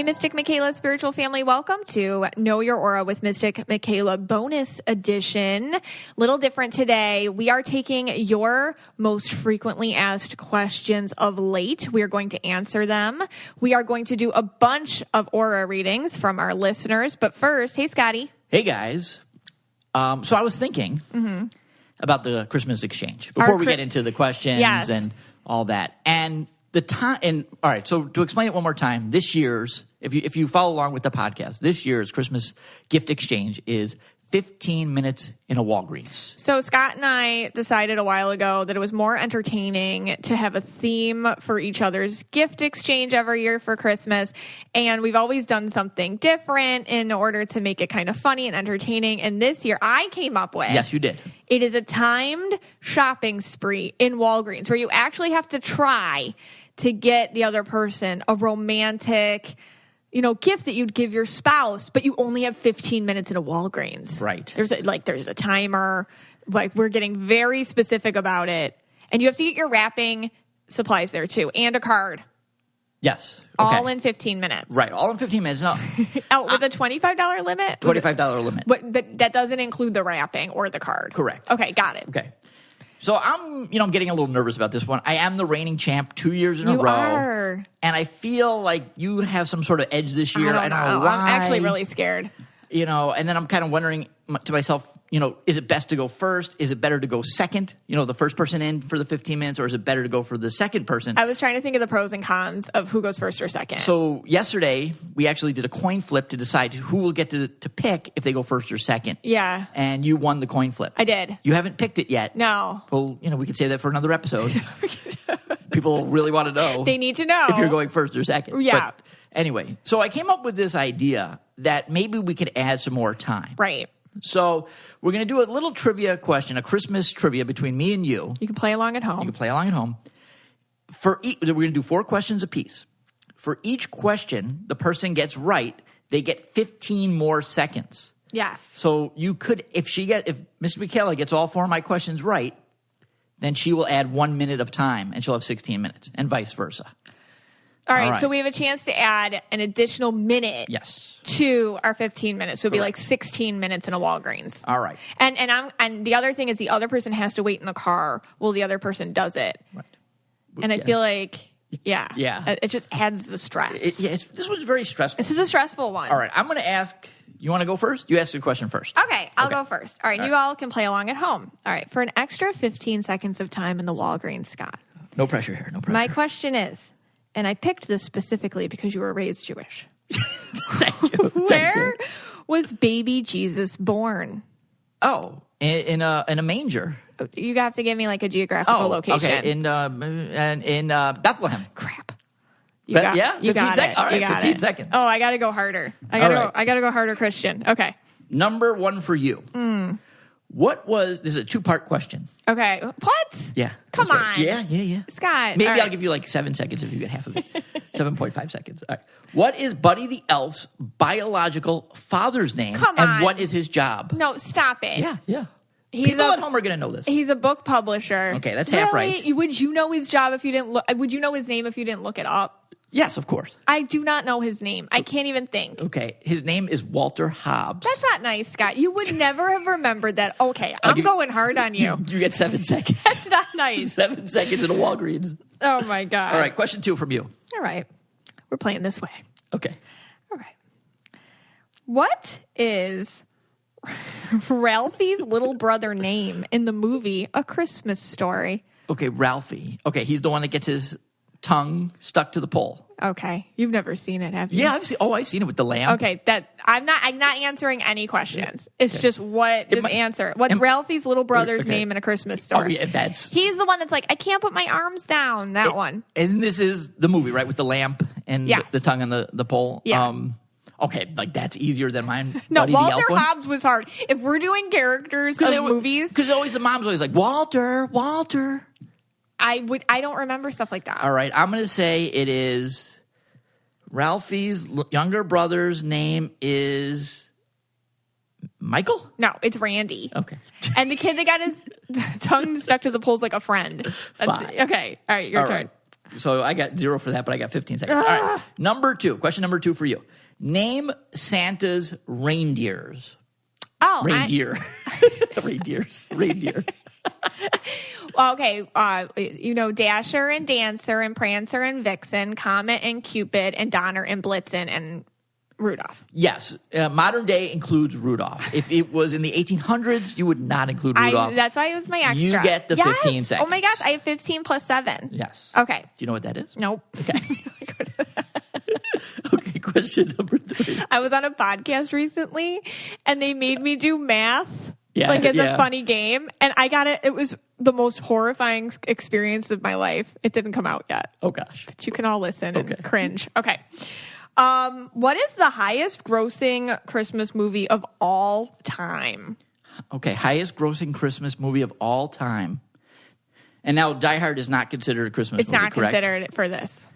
Hey, Mystic Michaela spiritual family, welcome to Know Your Aura with Mystic Michaela bonus edition. Little different today. We are taking your most frequently asked questions of late. We are going to answer them. We are going to do a bunch of aura readings from our listeners. But first, hey, Scotty. Hey, guys. So I was thinking about the Christmas exchange before we get into the questions and all that. And the time, and all right, so to explain it one more time, this year's, if you follow along with the podcast, this year's Christmas gift exchange is 15 minutes in a Walgreens. So Scott and I decided a while ago that it was more entertaining to have a theme for each other's gift exchange every year for Christmas. And we've always done something different in order to make it kind of funny and entertaining. And this year I came up with... Yes, you did. It is a timed shopping spree in Walgreens where you actually have to try to get the other person a romantic, gift that you'd give your spouse, but you only have 15 minutes in a Walgreens. Right. There's a timer. Like, we're getting very specific about it. And you have to get your wrapping supplies there too, and a card. Yes. Okay. All in 15 minutes. Right. All in 15 minutes. No. With a $25 limit? $25 limit. But that doesn't include the wrapping or the card. Correct. Okay, got it. Okay. So I'm getting a little nervous about this one. I am the reigning champ 2 years in a row. You are. And I feel like you have some sort of edge this year. I don't know. Why. I'm actually really scared. And then I'm kind of wondering to myself, is it best to go first? Is it better to go second? The first person in for the 15 minutes, or is it better to go for the second person? I was trying to think of the pros and cons of who goes first or second. So yesterday, we actually did a coin flip to decide who will get to pick if they go first or second. Yeah. And you won the coin flip. I did. You haven't picked it yet. No. Well, we could save that for another episode. People really want to know. They need to know. If you're going first or second. Yeah. But anyway, so I came up with this idea that maybe we could add some more time. Right. So we're going to do a little trivia question, a Christmas trivia between me and you. You can play along at home. You can play along at home. We're going to do 4 questions apiece. For each question the person gets right, they get 15 more seconds. Yes. So you could, if Miss Michaela gets all 4 of my questions right, then she will add 1 minute of time, and she'll have 16 minutes, and vice versa. All right, so we have a chance to add an additional minute to our 15 minutes. So it'll be like 16 minutes in a Walgreens. All right. And the other thing is the other person has to wait in the car while the other person does it. Right. And I feel like, Yeah. it just adds the stress. This one's very stressful. This is a stressful one. All right, I'm going to ask, you want to go first? You ask the question first. Okay, I'll go first. All right, you all can play along at home. All right, for an extra 15 seconds of time in the Walgreens, Scott. No pressure here, no pressure. My question is, and I picked this specifically because you were raised Jewish. Thank you. Where was baby Jesus born? Oh, in a manger. You have to give me like a geographical location. Okay, in Bethlehem. Crap. You got it. All right, 15 seconds. Oh, I got to go harder. I got to go harder, Christian. Okay. Number 1 for you. This is a 2-part question. Okay. What? Yeah. Come on. Yeah. Scott. Maybe I'll give you like 7 seconds if you get half of it. 7.5 seconds. All right. What is Buddy the Elf's biological father's name? Come on. And what is his job? No, stop it. Yeah. People at home are going to know this. He's a book publisher. Okay, that's half right. Would you know his job if you didn't look? Would you know his name if you didn't look it up? Yes, of course. I do not know his name. I can't even think. Okay, his name is Walter Hobbs. That's not nice, Scott. You would never have remembered that. Okay, I'm going hard on you. You get 7 seconds. That's not nice. 7 seconds in a Walgreens. Oh, my God. All right, question 2 from you. All right. We're playing this way. Okay. All right. What is Ralphie's little brother name in the movie A Christmas Story? Okay, Ralphie. Okay, he's the one that gets his tongue stuck to the pole. Okay. You've never seen it, have you? Yeah, I've seen it with the lamb. Okay, I'm not answering any questions. It's just answer. What's Ralphie's little brother's name in A Christmas Story? Oh, yeah, He's the one that's like, I can't put my arms down. That one. And this is the movie, right? With the lamp and the tongue on the pole. Yeah. Okay, like that's easier than mine. No, Buddy Walter the Elf Hobbs was hard. If we're doing characters of movies, because the mom's always like Walter. I don't remember stuff like that. All right, I'm going to say it is Ralphie's younger brother's name is Michael? No, it's Randy. Okay. And the kid that got his tongue stuck to the pole's like a friend. Fine. Okay. All right, your turn. Right. So I got 0 for that, but I got 15 seconds. All right. Question number 2 for you. Name Santa's reindeers. Oh, reindeer. Reindeer. Okay, Dasher and Dancer and Prancer and Vixen, Comet and Cupid, and Donner and Blitzen and Rudolph. Yes. Modern day includes Rudolph. If it was in the 1800s, you would not include Rudolph. That's why it was my extra. You get the 15 seconds. Oh my gosh, I have 15 plus 7. Yes. Okay. Do you know what that is? Nope. Okay. Okay, question number 3. I was on a podcast recently, and they made me do math. Yeah, it's a funny game, and I got it. It was the most horrifying experience of my life. It didn't come out yet. Oh, gosh. But you can all listen and cringe. Okay. What is the highest grossing Christmas movie of all time? Okay, highest grossing Christmas movie of all time. And now Die Hard is not considered a Christmas movie, It's not correct? considered for this.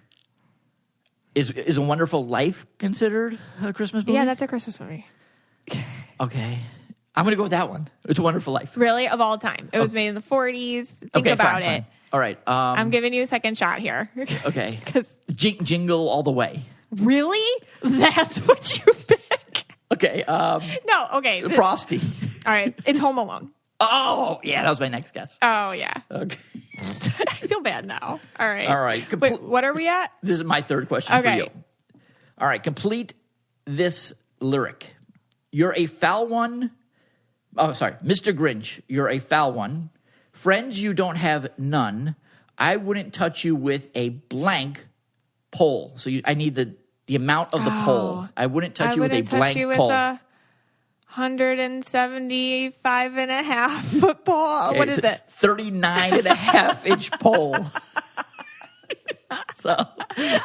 Is A Wonderful Life considered a Christmas movie? Yeah, that's a Christmas movie. Okay. I'm going to go with that one. It's a Wonderful Life. Really? Of all time. It was made in the 40s. Think about it. Fine. All right. I'm giving you a second shot here. Okay. Jingle All the Way. Really? That's what you pick? Okay. No, okay. Frosty. All right. It's Home Alone. Oh, yeah. That was my next guess. Oh, yeah. Okay. I feel bad now. All right. All right. Wait, what are we at? This is my third question for you. All right. Complete this lyric. You're a foul one. Oh, sorry. Mr. Grinch, you're a foul one. Friends, you don't have none. I wouldn't touch you with a blank pole. So I need the amount of the pole. I wouldn't touch you with a blank pole. I wouldn't touch you with a 175 and a half foot pole. Okay, what is it? 39 and a half inch pole. So,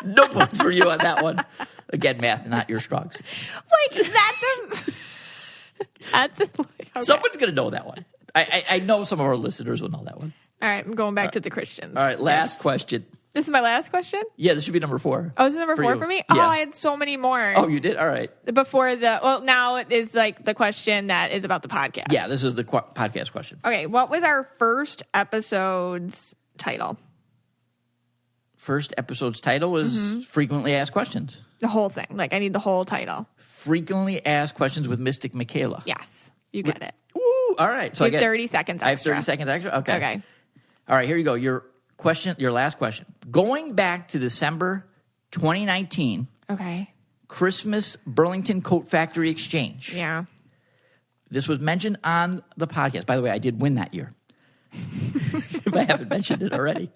no points for you on that one. Again, math, not your strong suit. That's okay. Someone's going to know that one. I know some of our listeners will know that one. All right, I'm going back to the Christians. All right, last question. This is my last question? Yeah, this should be number 4. Oh, this is number 4 for me? Yeah. Oh, I had so many more. Oh, you did? All right. Now it is the question that is about the podcast. Yeah, this is the podcast question. Okay, what was our first episode's title? First episode's title was Frequently Asked Questions. The whole thing. I need the whole title. Frequently Asked Questions with Mystic Michaela. Yes, you get it. Ooh, all right. So you have 30 seconds extra. I have 30 seconds extra? Okay. All right, here you go. Your last question. Going back to December 2019. Okay. Christmas Burlington Coat Factory Exchange. Yeah. This was mentioned on the podcast. By the way, I did win that year. If I haven't mentioned it already.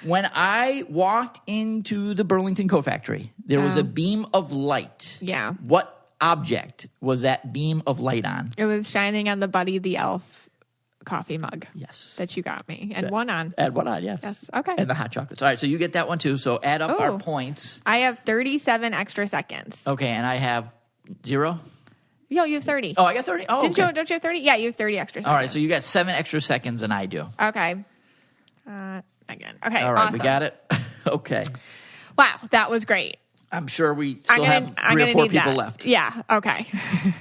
When I walked into the Burlington Coat Factory, there was a beam of light. Yeah. What object was that beam of light on? It was shining on the Buddy the Elf coffee mug. Yes. That you got me. And one on. And one on, yes. Yes, okay. And the hot chocolates. All right, so you get that one too. So add up our points. I have 37 extra seconds. Okay, and I have 0? Yo, you have 30. Oh, I got 30? Oh, don't you have 30? Yeah, you have 30 extra seconds. All right, so you got 7 extra seconds than I do. Okay. Again. Okay, all right, awesome. We got it? Okay. Wow, that was great. I'm sure we still have 3 or 4 people left. Yeah, okay.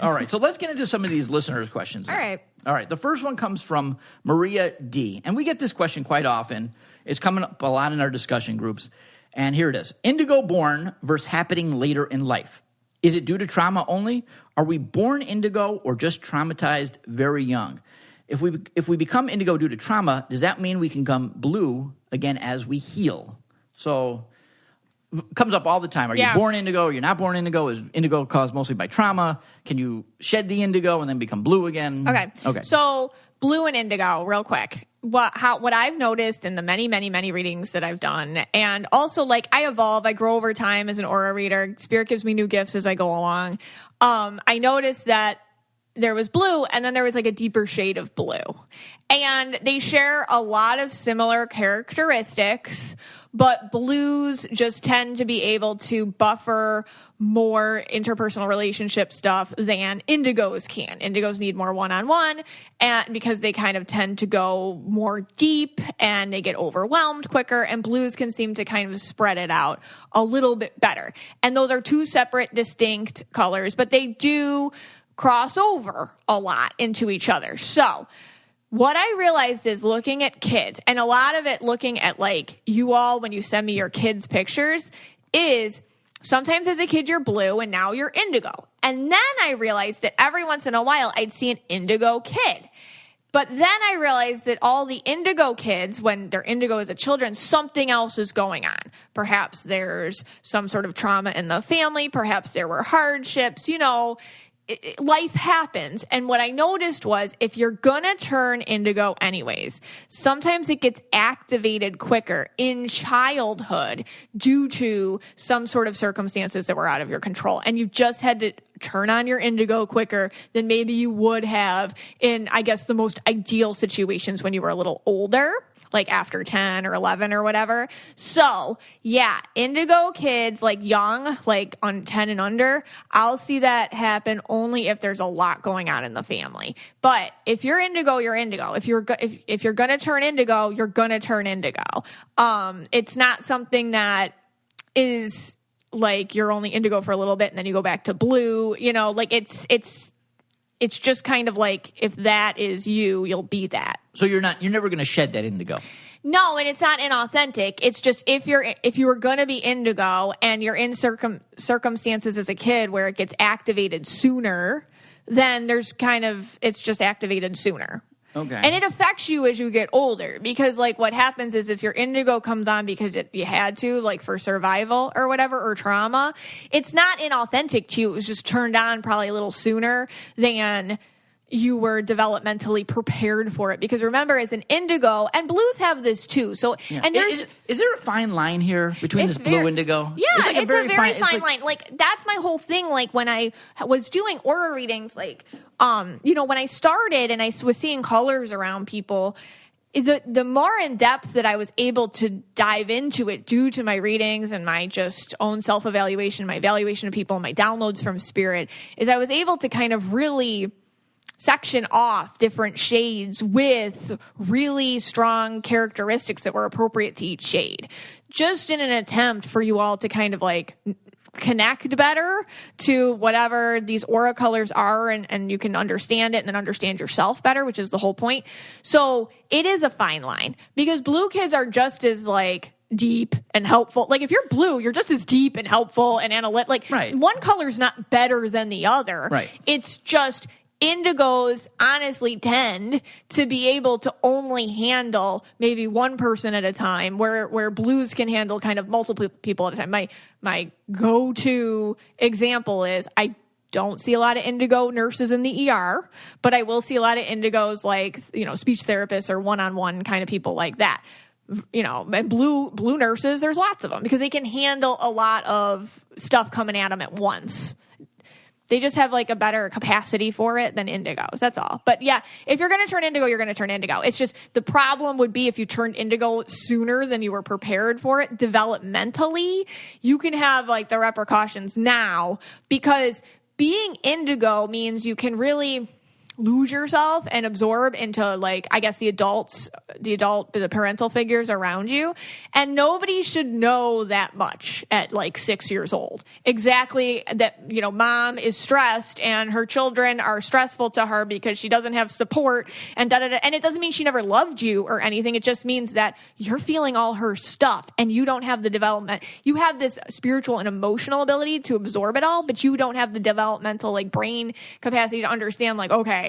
All right, so let's get into some of these listeners' questions. All right. All right, the first one comes from Maria D. And we get this question quite often. It's coming up a lot in our discussion groups. And here it is. Indigo born versus happening later in life. Is it due to trauma only? Are we born indigo or just traumatized very young? If we become indigo due to trauma, does that mean we can become blue again as we heal? So it comes up all the time. Are you born indigo or you're not born indigo? Is indigo caused mostly by trauma? Can you shed the indigo and then become blue again? Okay. So blue and indigo, real quick. What I've noticed in the many, many, many readings that I've done, and also I evolve, I grow over time as an aura reader. Spirit gives me new gifts as I go along. I noticed that there was blue, and then there was a deeper shade of blue. And they share a lot of similar characteristics, but blues just tend to be able to buffer more interpersonal relationship stuff than indigos can. Indigos need more one-on-one, and because they kind of tend to go more deep and they get overwhelmed quicker, and blues can seem to kind of spread it out a little bit better. And those are 2 separate, distinct colors, but they do cross over a lot into each other. So what I realized is looking at kids, and a lot of it looking at like you all when you send me your kids' pictures, is sometimes as a kid you're blue and now you're indigo. And then I realized that every once in a while I'd see an indigo kid. But then I realized that all the indigo kids, when they're indigo as a children, something else is going on. Perhaps there's some sort of trauma in the family. Perhaps there were hardships, life happens. And what I noticed was if you're going to turn indigo anyways, sometimes it gets activated quicker in childhood due to some sort of circumstances that were out of your control. And you just had to turn on your indigo quicker than maybe you would have in, I guess, the most ideal situations when you were a little older, like after 10 or 11 or whatever. So, yeah, indigo kids, like young, like on 10 and under, I'll see that happen only if there's a lot going on in the family. But if you're indigo, you're indigo. If you're going to turn indigo, you're going to turn indigo. It's not something that is like you're only indigo for a little bit and then you go back to blue, like it's just kind of like if that is you, you'll be that. So you're never going to shed that indigo. No, and it's not inauthentic. It's just if you were going to be indigo and you're in circumstances as a kid where it gets activated sooner, then it's just activated sooner. Okay. And it affects you as you get older because, like, what happens is if your indigo comes on because you had to, like, for survival or whatever, or trauma, it's not inauthentic to you. It was just turned on probably a little sooner than you were developmentally prepared for it. Because remember, as an indigo, and blues have this too. So, yeah. And there's is there a fine line here between this blue indigo? Yeah, it's a very fine line. Like that's my whole thing. Like when I was doing aura readings, like when I started and I was seeing colors around people, the more in depth that I was able to dive into it due to my readings and my just own self-evaluation, my evaluation of people, my downloads from spirit, is I was able to kind of really section off different shades with really strong characteristics that were appropriate to each shade, just in an attempt for you all to kind of like connect better to whatever these aura colors are, and you can understand it and then understand yourself better, which is the whole point. So it is a fine line because blue kids are just as like deep and helpful. Like if you're blue, you're just as deep and helpful and analytic. Like right. One color is not better than the other. Right. It's just indigos honestly tend to be able to only handle maybe one person at a time, where blues can handle kind of multiple people at a time. My go-to example is I don't see a lot of indigo nurses in the ER, but I will see a lot of indigos like, speech therapists or one-on-one kind of people like that. And blue nurses, there's lots of them because they can handle a lot of stuff coming at them at once. They just have like a better capacity for it than indigos. That's all. But yeah, if you're going to turn indigo, you're going to turn indigo. It's just the problem would be if you turned indigo sooner than you were prepared for it developmentally, you can have like the repercussions now because being indigo means you can really lose yourself and absorb into like, I guess the parental figures around you. And nobody should know that much at like 6 years old. Exactly that, mom is stressed and her children are stressful to her because she doesn't have support and da-da-da. And it doesn't mean she never loved you or anything. It just means that you're feeling all her stuff and you don't have the development. You have this spiritual and emotional ability to absorb it all, but you don't have the developmental like brain capacity to understand like, okay,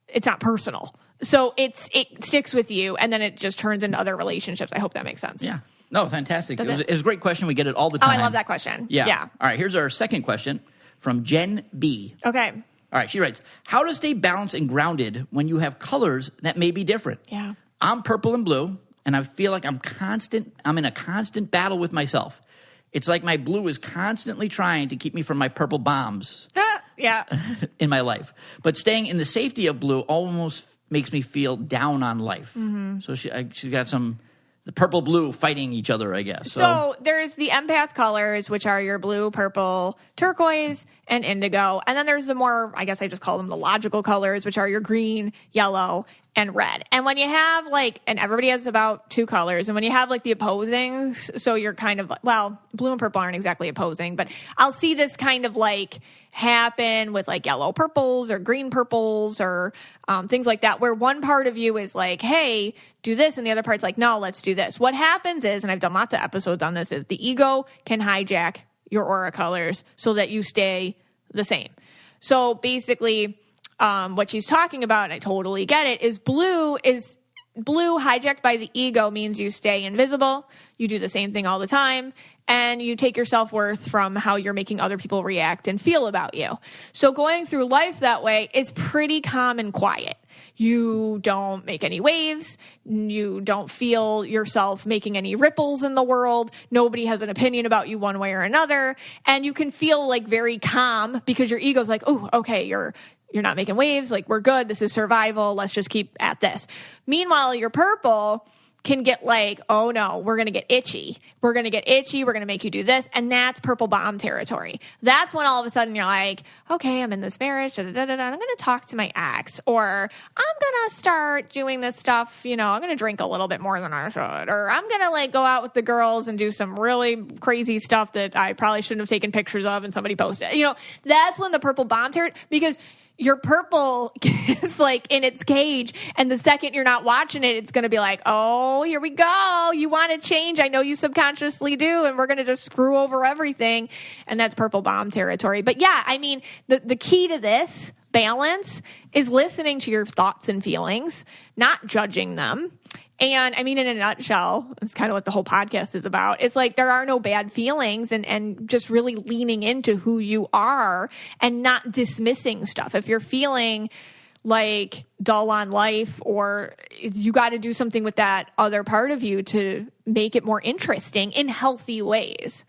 it's not personal. So it sticks with you and then it just turns into other relationships. I hope that makes sense. Yeah. No, fantastic. It was a great question. We get it all the time. Oh, I love that question. Yeah. All right. Here's our second question from Jen B. Okay. All right. She writes, how to stay balanced and grounded when you have colors that may be different? Yeah. I'm purple and blue and I feel like I'm in a constant battle with myself. It's like my blue is constantly trying to keep me from my purple bombs. Yeah. In my life. But staying in the safety of blue almost makes me feel down on life. Mm-hmm. So she's got some the purple blue fighting each other, I guess. So there's the empath colors, which are your blue, purple, turquoise, and indigo. And then there's the more, I guess I just call them the logical colors, which are your green, yellow, and red. And when you have and everybody has about 2 colors. And when you have the opposings, so you're kind of, blue and purple aren't exactly opposing, but I'll see this kind of happen with yellow purples or green purples or things like that, where one part of you is hey, do this, and the other part's no, let's do this. What happens is, and I've done lots of episodes on this, is the ego can hijack your aura colors so that you stay the same. So basically, what she's talking about, and I totally get it, is blue hijacked by the ego means you stay invisible, you do the same thing all the time, and you take your self-worth from how you're making other people react and feel about you. So going through life that way is pretty calm and quiet. You don't make any waves. You don't feel yourself making any ripples in the world. Nobody has an opinion about you one way or another. And you can feel very calm because your ego's oh, okay, you're not making waves. We're good. This is survival. Let's just keep at this. Meanwhile, your purple can get oh no, we're going to get itchy. We're going to get itchy. We're going to make you do this. And that's purple bomb territory. That's when all of a sudden you're okay, I'm in this marriage. I'm going to talk to my ex, or I'm going to start doing this stuff. I'm going to drink a little bit more than I should, or I'm going to go out with the girls and do some really crazy stuff that I probably shouldn't have taken pictures of and somebody posted. That's when the purple bomb territory, because your purple is in its cage, and the second you're not watching it, it's going to be oh, here we go. You want to change. I know you subconsciously do, and we're going to just screw over everything. And that's purple bomb territory. But yeah, I mean, the key to this balance is listening to your thoughts and feelings, not judging them. And I mean, in a nutshell, it's kind of what the whole podcast is about. It's there are no bad feelings, and just really leaning into who you are and not dismissing stuff. If you're feeling dull on life, or you got to do something with that other part of you to make it more interesting in healthy ways.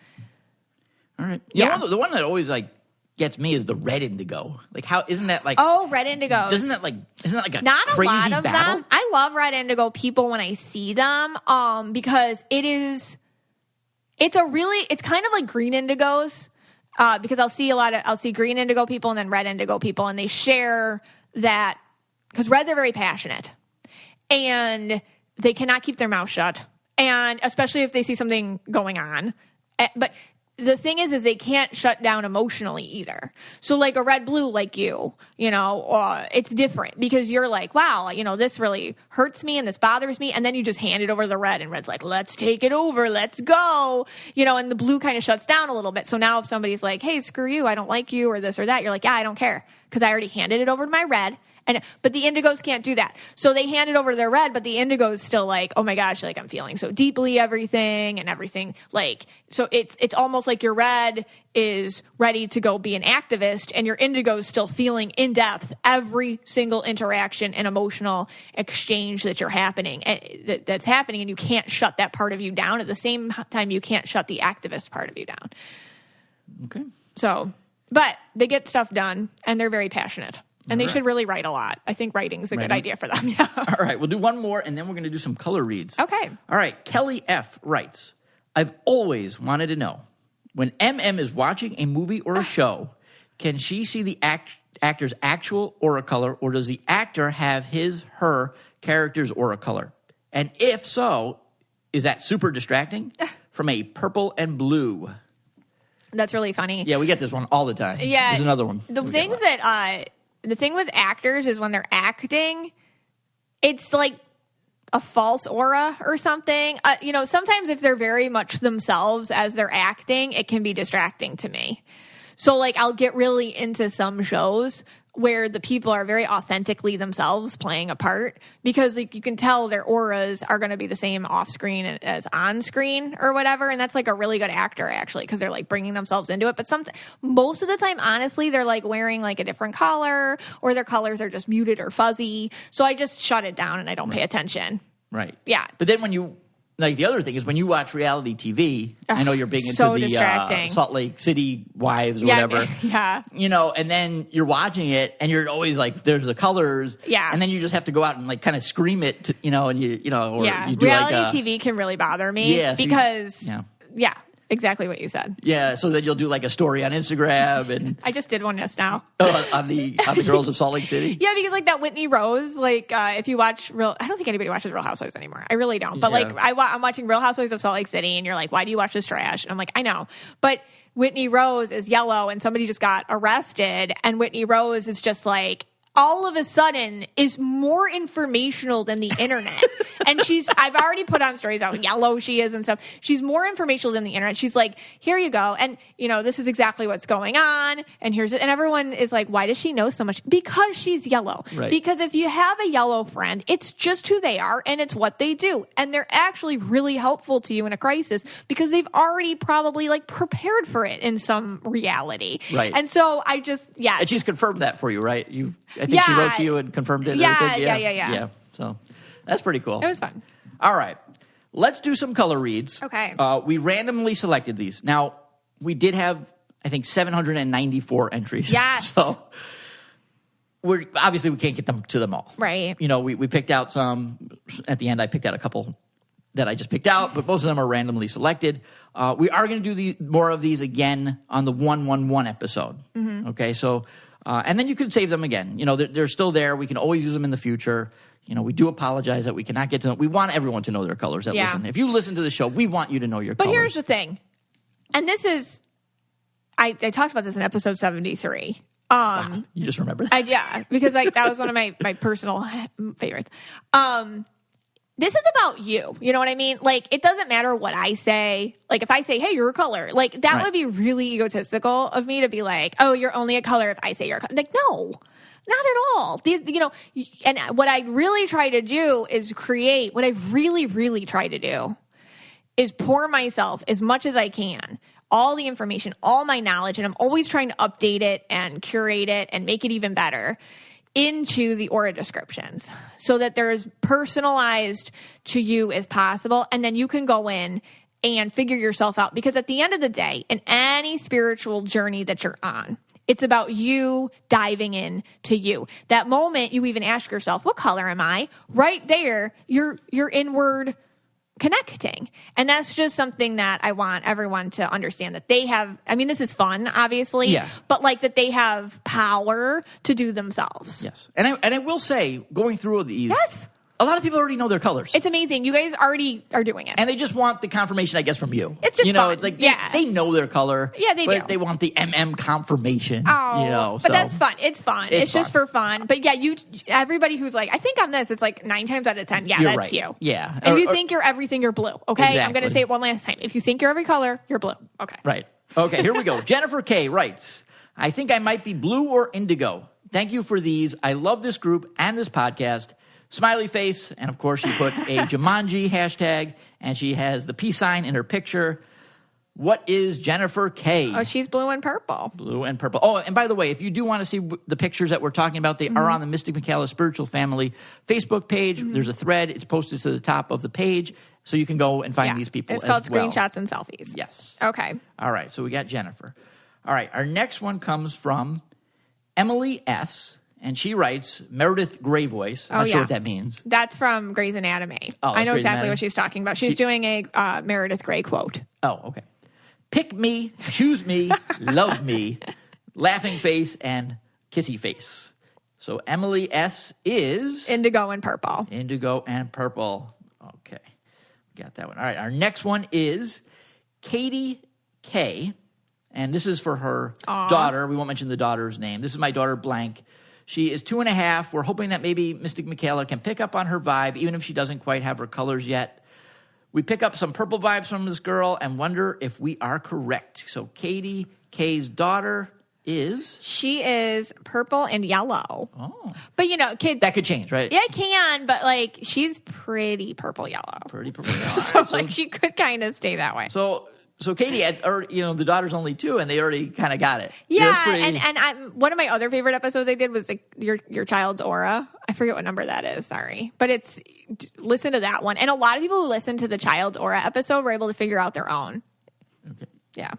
All right. Yeah. The one that always gets me is the red indigo. How isn't that red indigo? Isn't that a not crazy a lot of battle? them? I love red indigo people when I see them, because it's kind of like green indigos, because I'll see green indigo people and then red indigo people, and they share that because reds are very passionate and they cannot keep their mouth shut, and especially if they see something going on, but the thing is they can't shut down emotionally either. So a red blue it's different because you're wow, this really hurts me and this bothers me. And then you just hand it over to the red, and red's let's take it over. Let's go. And the blue kind of shuts down a little bit. So now if somebody's hey, screw you, I don't like you, or this or that, you're yeah, I don't care, because I already handed it over to my red. But the indigos can't do that. So they hand it over to their red, but the indigo's still oh my gosh, I'm feeling so deeply everything. So it's almost your red is ready to go be an activist, and your indigo's still feeling in depth every single interaction and emotional exchange that's happening, and you can't shut that part of you down. At the same time, you can't shut the activist part of you down. Okay. So, but they get stuff done, and they're very passionate. And they should really write a lot. I think writing's a good idea for them. Yeah. All right, we'll do one more, and then we're going to do some color reads. Okay. All right, Kelly F. writes, I've always wanted to know, when MM is watching a movie or a show, can she see the actor's actual aura color, or does the actor have her character's aura color? And if so, is that super distracting? From a purple and blue. That's really funny. Yeah, we get this one all the time. Yeah. There's another one. The thing with actors is when they're acting, it's a false aura or something. Sometimes if they're very much themselves as they're acting, it can be distracting to me. So I'll get really into some shows where the people are very authentically themselves playing a part, because you can tell their auras are going to be the same off screen as on screen or whatever. And that's a really good actor, actually, because they're bringing themselves into it. But most of the time, honestly, they're wearing a different color, or their colors are just muted or fuzzy. So I just shut it down and I don't pay attention. Right. Yeah. But then when you like the other thing is when you watch reality TV, I know you're big into so the Salt Lake City wives or whatever. Yeah. You know, and then you're watching it and you're always like, there's the colors. Yeah. And then you just have to go out and like kind of scream it, to, you know, and you know, or you do reality TV can really bother me because, exactly what you said. Yeah, so then you'll do like a story on Instagram, and I just did one just now. On the girls of Salt Lake City. Yeah, because like that Whitney Rose, like if you watch I don't think anybody watches Real Housewives anymore. I really don't. But like I'm watching Real Housewives of Salt Lake City, and you're like, why do you watch this trash? And I'm like, I know, but Whitney Rose is yellow, and somebody just got arrested, and Whitney Rose is just like, all of a sudden is more informational than the internet. And I've already put on stories how yellow she is and stuff. She's more informational than the internet. She's like, here you go. And, you know, this is exactly what's going on. And here's it. And everyone is like, why does she know so much? Because she's yellow. Right. Because if you have a yellow friend, it's just who they are and it's what they do. And they're actually really helpful to you in a crisis because they've already probably like prepared for it in some reality. Right. And so I just, And she's confirmed that for you, right? I think she wrote to you and confirmed it. And everything. Yeah. So that's pretty cool. It was fun. All right. Let's do some color reads. Okay. We randomly selected these. Now, we did have, I think, 794 entries. Yes. So obviously we can't get to them all. Right. You know, we picked out some. At the end, I picked out a couple that I just picked out, but most of them are randomly selected. We are going to do more of these again on the 111 episode. Mm-hmm. Okay, so... and then you could save them again. You know, they're still there. We can always use them in the future. You know, we do apologize that we cannot get to them. We want everyone to know their colors that listen. If you listen to the show, we want you to know your colors. But here's the thing. And this is, I talked about this in episode 73. Wow, you just remembered that? Yeah, because like that was one of my personal favorites. This is about you. You know what I mean? Like, it doesn't matter what I say. Like, if I say, hey, you're a color, like, that would be really egotistical of me to be like, oh, you're only a color if I say you're a color. Like, no, not at all. You know, and what I really try to do is create, what I really, really try to do is pour myself as much as I can, all the information, all my knowledge, and I'm always trying to update it and curate it and make it even better into the aura descriptions so that they're as personalized to you as possible. And then you can go in and figure yourself out. Because at the end of the day, in any spiritual journey that you're on, it's about you diving in to you. That moment you even ask yourself, what color am I? Right there, you're inward connecting. And that's just something that I want everyone to understand, that they have, I mean, this is fun, obviously, but like that they have power to do themselves. Yes. And I will say, going through these, a lot of people already know their colors. It's amazing. You guys already are doing it. And they just want the confirmation, I guess, from you. It's just fun. It's like they know their color. Yeah, they do. They want the confirmation. Oh, you know, but that's fun. It's fun. It's just for fun. But yeah, everybody who's like, I think I'm this, it's like 9 times out of 10. Yeah, that's you. Yeah. And if you think you're everything, you're blue. Okay? Exactly. I'm going to say it one last time. If you think you're every color, you're blue. Okay. Right. Okay, here we go. Jennifer K. writes, I think I might be blue or indigo. Thank you for these. I love this group and this podcast. Smiley face, and of course she put a Jumanji hashtag, and she has the peace sign in her picture. What is Jennifer K? Oh, she's blue and purple. Blue and purple. Oh, and by the way, if you do want to see the pictures that we're talking about, they are on the Mystic Michaela Spiritual Family Facebook page. There's a thread. It's posted to the top of the page, so you can go and find these people. It's called Screenshots and Selfies. Yes. Okay. All right, so we got Jennifer. All right, our next one comes from Emily S., and she writes, Meredith Grey Voice. I'm not sure what that means. That's from Grey's Anatomy. Oh, I know exactly what she's talking about. She's doing a Meredith Grey quote. Oh, okay. Pick me, choose me, love me, laughing face, and kissy face. So Emily S. is... Indigo and purple. Indigo and purple. Okay. Got that one. All right. Our next one is Katie K. And this is for her daughter. We won't mention the daughter's name. This is my daughter, blank. She is 2.5. We're hoping that maybe Mystic Michaela can pick up on her vibe, even if she doesn't quite have her colors yet. We pick up some purple vibes from this girl and wonder if we are correct. So Katie K's daughter is... She is purple and yellow. Oh. But, you know, kids... That could change, right? Yeah, it can, but, like, she's pretty purple-yellow. Pretty purple-yellow. So, like, she could kind of stay that way. So... So Katie, the daughter's only 2, and they already kind of got it. Yeah, one of my other favorite episodes I did was your child's aura. I forget what number that is. Sorry, but listen to that one. And a lot of people who listen to the child's aura episode were able to figure out their own. Okay. Yeah.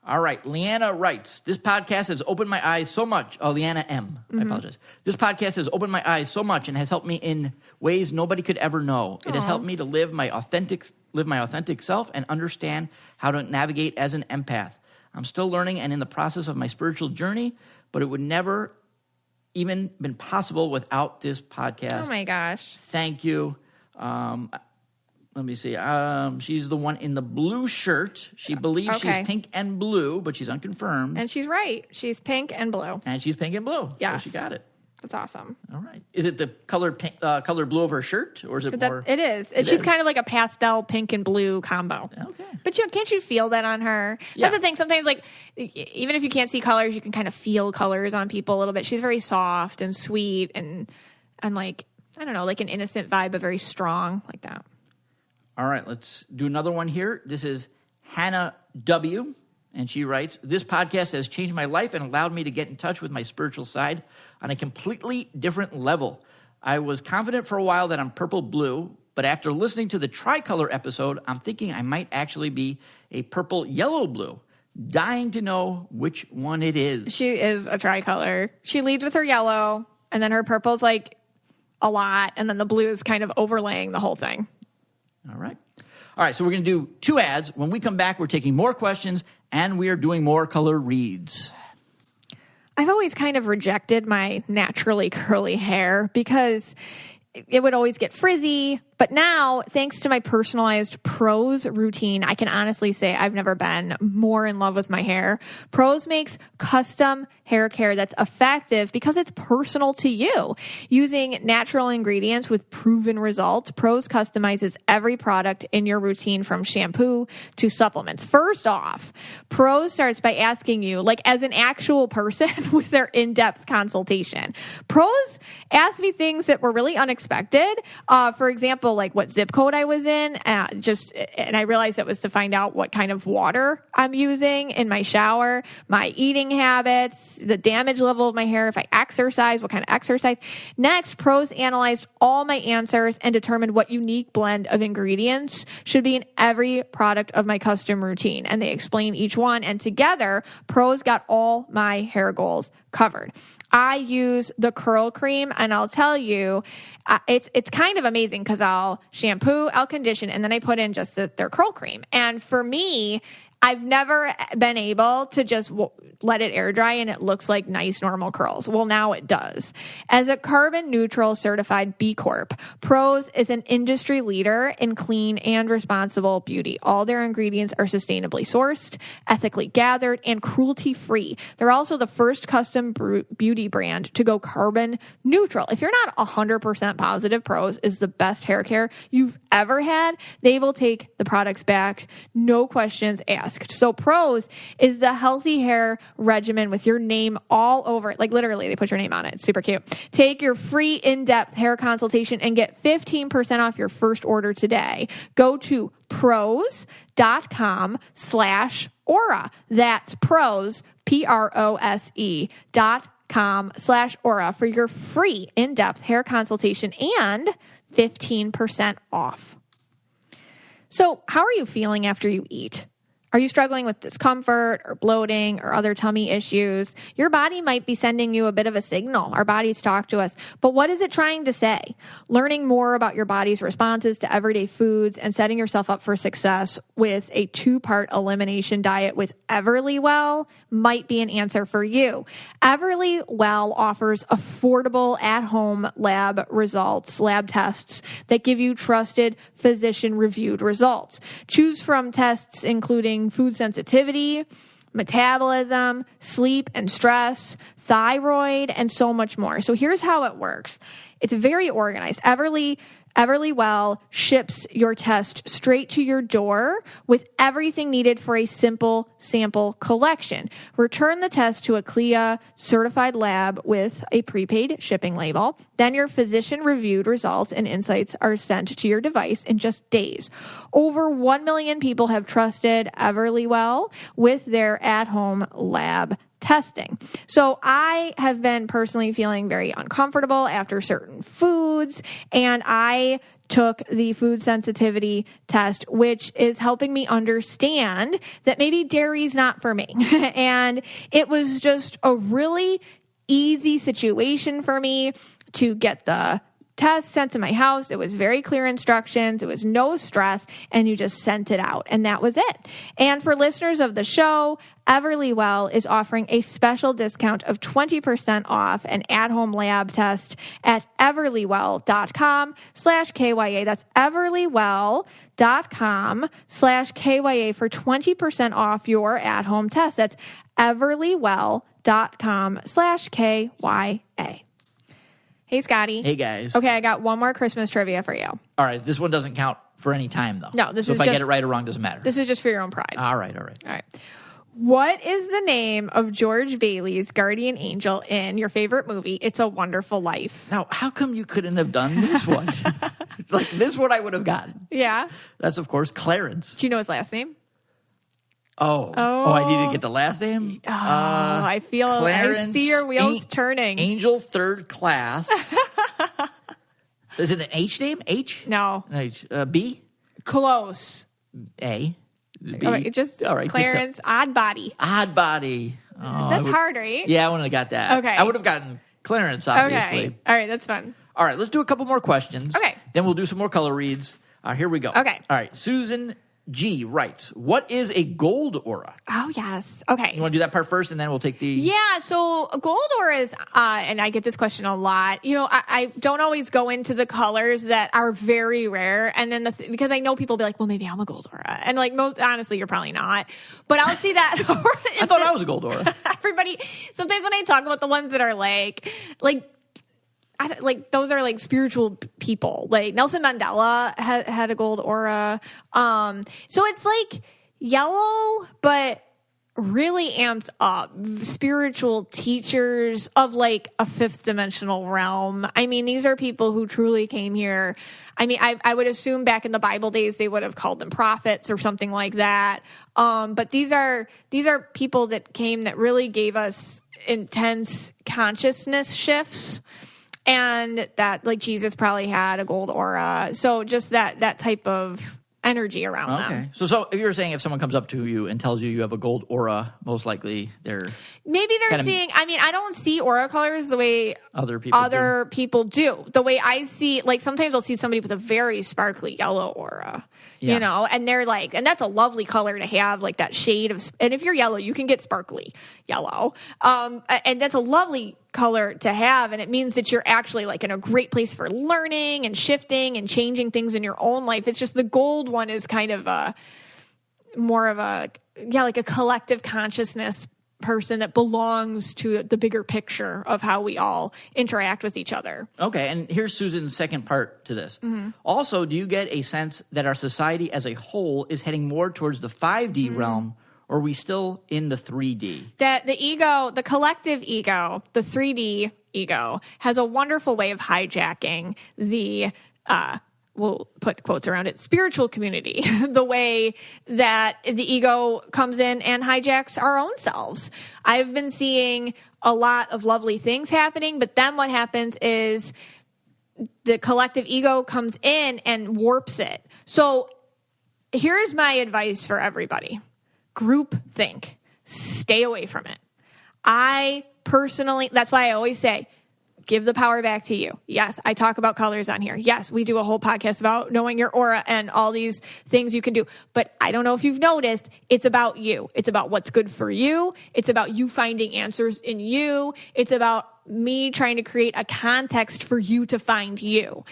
All right. Leanna writes, this podcast has opened my eyes so much. Oh, Leanna M. I apologize. This podcast has opened my eyes so much and has helped me in ways nobody could ever know. It has helped me to live my authentic self and understand how to navigate as an empath. I'm still learning and in the process of my spiritual journey, but it would never even been possible without this podcast. Oh my gosh. Thank you. Let me see. She's the one in the blue shirt. She believes she's pink and blue, but she's unconfirmed. And she's right. She's pink and blue. And she's pink and blue. Yeah, So she got it. That's awesome. All right. Is it the color blue of her shirt, or is it more? It is. She's kind of like a pastel pink and blue combo. Okay. But can't you feel that on her? Yeah. That's the thing. Sometimes, like, even if you can't see colors, you can kind of feel colors on people a little bit. She's very soft and sweet and like, I don't know, like an innocent vibe, but very strong, like that. All right, let's do another one here. This is Hannah W., and she writes, this podcast has changed my life and allowed me to get in touch with my spiritual side on a completely different level. I was confident for a while that I'm purple-blue, but after listening to the tricolor episode, I'm thinking I might actually be a purple-yellow-blue. Dying to know which one it is. She is a tricolor. She leads with her yellow, and then her purple's like a lot, and then the blue is kind of overlaying the whole thing. All right, so we're going to do 2 ads. When we come back, we're taking more questions, and we are doing more color reads. I've always kind of rejected my naturally curly hair because it would always get frizzy. But now, thanks to my personalized Prose routine, I can honestly say I've never been more in love with my hair. Prose makes custom hair care that's effective because it's personal to you. Using natural ingredients with proven results, Prose customizes every product in your routine from shampoo to supplements. First off, Prose starts by asking you, like as an actual person with their in-depth consultation. Prose asked me things that were really unexpected. For example, like what zip code I was in, and I realized that was to find out what kind of water I'm using in my shower, my eating habits, the damage level of my hair, if I exercise, what kind of exercise. Next, Prose analyzed all my answers and determined what unique blend of ingredients should be in every product of my custom routine. And they explain each one, and together, Prose got all my hair goals covered. I use the curl cream, and I'll tell you, it's kind of amazing because I'll shampoo, I'll condition, and then I put in just their curl cream. And for me, I've never been able to just let it air dry and it looks like nice normal curls. Well, now it does. As a carbon neutral certified B Corp, Prose is an industry leader in clean and responsible beauty. All their ingredients are sustainably sourced, ethically gathered, and cruelty free. They're also the first custom beauty brand to go carbon neutral. If you're not 100% positive Prose is the best hair care you've ever had, they will take the products back, no questions asked. So Prose is the healthy hair regimen with your name all over it. Like literally, they put your name on it. It's super cute. Take your free in-depth hair consultation and get 15% off your first order today. Go to prose.com/aura. That's Prose, PROSE.com/aura for your free in-depth hair consultation and 15% off. So how are you feeling after you eat? Are you struggling with discomfort or bloating or other tummy issues? Your body might be sending you a bit of a signal. Our bodies talk to us. But what is it trying to say? Learning more about your body's responses to everyday foods and setting yourself up for success with a 2-part elimination diet with Everlywell might be an answer for you. Everlywell offers affordable at-home lab tests that give you trusted physician-reviewed results. Choose from tests including food sensitivity, metabolism, sleep and stress, thyroid, and so much more. So here's how it works. It's very organized. Everlywell ships your test straight to your door with everything needed for a simple sample collection. Return the test to a CLIA certified lab with a prepaid shipping label. Then your physician-reviewed results and insights are sent to your device in just days. Over 1 million people have trusted Everlywell with their at-home lab testing. So I have been personally feeling very uncomfortable after certain foods, and I took the food sensitivity test, which is helping me understand that maybe dairy's not for me. And it was just a really easy situation for me to get the test sent to my house. It was very clear instructions. It was no stress, and you just sent it out, and that was it. And for listeners of the show, Everlywell is offering a special discount of 20% off an at-home lab test at everlywell.com/KYA. That's everlywell.com/KYA for 20% off your at-home test. That's everlywell.com/KYA. Hey, Scotty. Hey, guys. Okay, I got one more Christmas trivia for you. All right, this one doesn't count for any time, though. No, this so is if just, I get it right or wrong, doesn't matter. This is just for your own pride. All right. All right. What is the name of George Bailey's guardian angel in your favorite movie, It's a Wonderful Life? Now, how come you couldn't have done this one? Like, this one I would have gotten. Yeah. That's, of course, Clarence. Do you know his last name? Oh, I need to get the last name? I see your wheels turning. Angel Third Class. Is it an H name? H? No. H. B? Close. A? B? All right, Clarence, Odd Body. Odd Body. Oh, that's hard, right? Yeah, I wouldn't have got that. Okay. I would have gotten Clarence, obviously. Okay. All right, that's fun. All right, let's do a couple more questions. Okay. Then we'll do some more color reads. Here we go. Okay. All right, Susan G writes, what is a gold aura? Oh, yes. Okay. You want to do that part first, and then we'll take the... Yeah, so gold auras, and I get this question a lot. You know, I don't always go into the colors that are very rare, and then because I know people will be like, well, maybe I'm a gold aura. And like, honestly, you're probably not. But I'll see that. I thought I was a gold aura. Everybody, sometimes when I talk about the ones that are like those are like spiritual people. Like Nelson Mandela had a gold aura. So it's like yellow, but really amped up. Spiritual teachers of like a fifth dimensional realm. I mean, these are people who truly came here. I mean, I would assume back in the Bible days they would have called them prophets or something like that. But these are people that came that really gave us intense consciousness shifts. And that, like, Jesus probably had a gold aura. So just that type of energy around them. Okay. So if you're saying if someone comes up to you and tells you you have a gold aura, most likely they're seeing, I mean, I don't see aura colors the way other people do. The way I see, like, sometimes I'll see somebody with a very sparkly yellow aura. Yeah. You know, and they're like, and that's a lovely color to have, like that shade of, and if you're yellow, you can get sparkly yellow. And that's a lovely color to have. And it means that you're actually like in a great place for learning and shifting and changing things in your own life. It's just the gold one is kind of like a collective consciousness person that belongs to the bigger picture of how we all interact with each other. Okay, and here's Susan's second part to this. Mm-hmm. Also, do you get a sense that our society as a whole is heading more towards the 5D realm, or are we still in the 3D? That the ego, the collective ego, the 3D ego, has a wonderful way of hijacking the we'll put quotes around it, spiritual community, the way that the ego comes in and hijacks our own selves. I've been seeing a lot of lovely things happening, but then what happens is the collective ego comes in and warps it. So here's my advice for everybody. Group think. Stay away from it. I personally, that's why I always say, give the power back to you. Yes, I talk about colors on here. Yes, we do a whole podcast about knowing your aura and all these things you can do. But I don't know if you've noticed, it's about you. It's about what's good for you. It's about you finding answers in you. It's about me trying to create a context for you to find you.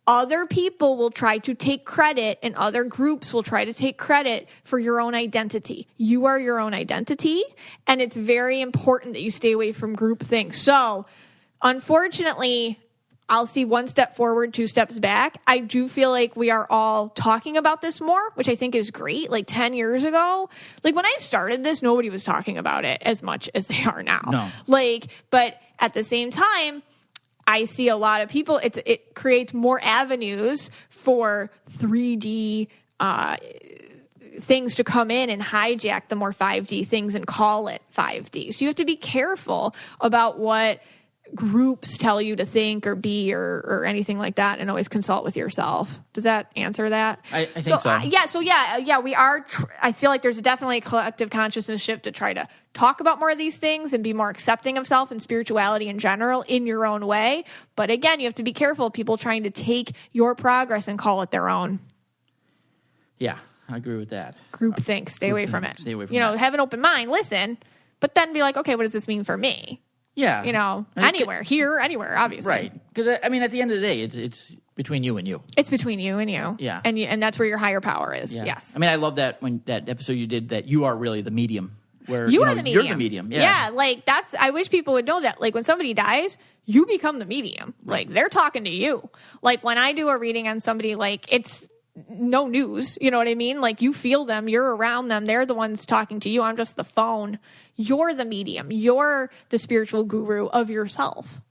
Other people will try to take credit and other groups will try to take credit for your own identity. You are your own identity, and it's very important that you stay away from group things. So, unfortunately, I'll see one step forward, two steps back. I do feel like we are all talking about this more, which I think is great. Like 10 years ago, like when I started this, nobody was talking about it as much as they are now. No. Like, but at the same time, I see a lot of people, it creates more avenues for 3D things to come in and hijack the more 5D things and call it 5D. So you have to be careful about what groups tell you to think or be or anything like that, and always consult with yourself. Does that answer that? I think so. Yeah, we are. I feel like there's definitely a collective consciousness shift to try to talk about more of these things and be more accepting of self and spirituality in general in your own way. But again, you have to be careful of people trying to take your progress and call it their own. Yeah, I agree with that. Groupthink. Stay away from it. Stay away from it. Have an open mind, listen, but then be like, okay, what does this mean for me? Yeah. Anywhere, obviously. Right. Because, I mean, at the end of the day, it's between you and you. It's between you and you. Yeah. And that's where your higher power is. Yeah. Yes. I mean, I love that when that episode you did that you are really the medium. Where you are the medium. You're the medium. Yeah. Yeah. Like, I wish people would know that. Like, when somebody dies, you become the medium. Right. Like, they're talking to you. Like, when I do a reading on somebody, like, it's no news. You know what I mean? Like, you feel them, you're around them, they're the ones talking to you. I'm just the phone. You're the medium. You're the spiritual guru of yourself.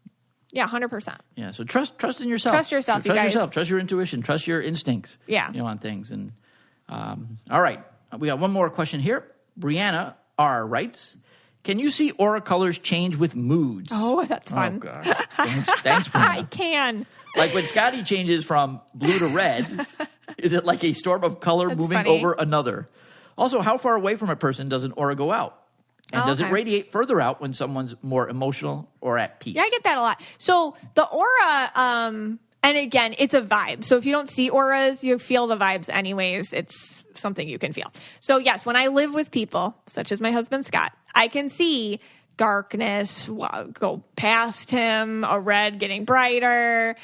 Yeah, 100%. Yeah, so trust in yourself. Trust yourself, so you guys. Trust yourself. Trust your intuition. Trust your instincts. Yeah. On things. And all right, we got one more question here. Brianna R. writes, can you see aura colors change with moods? Oh, that's fun. Oh, God. Thanks, Brianna. I can. Like when Scotty changes from blue to red, is it like a storm of color moving funny. over another? Also, how far away from a person does an aura go out? And does it radiate further out when someone's more emotional or at peace? Yeah, I get that a lot. So the aura, and again, it's a vibe. So if you don't see auras, you feel the vibes anyways. It's something you can feel. So yes, when I live with people, such as my husband Scott, I can see darkness go past him, a red getting brighter.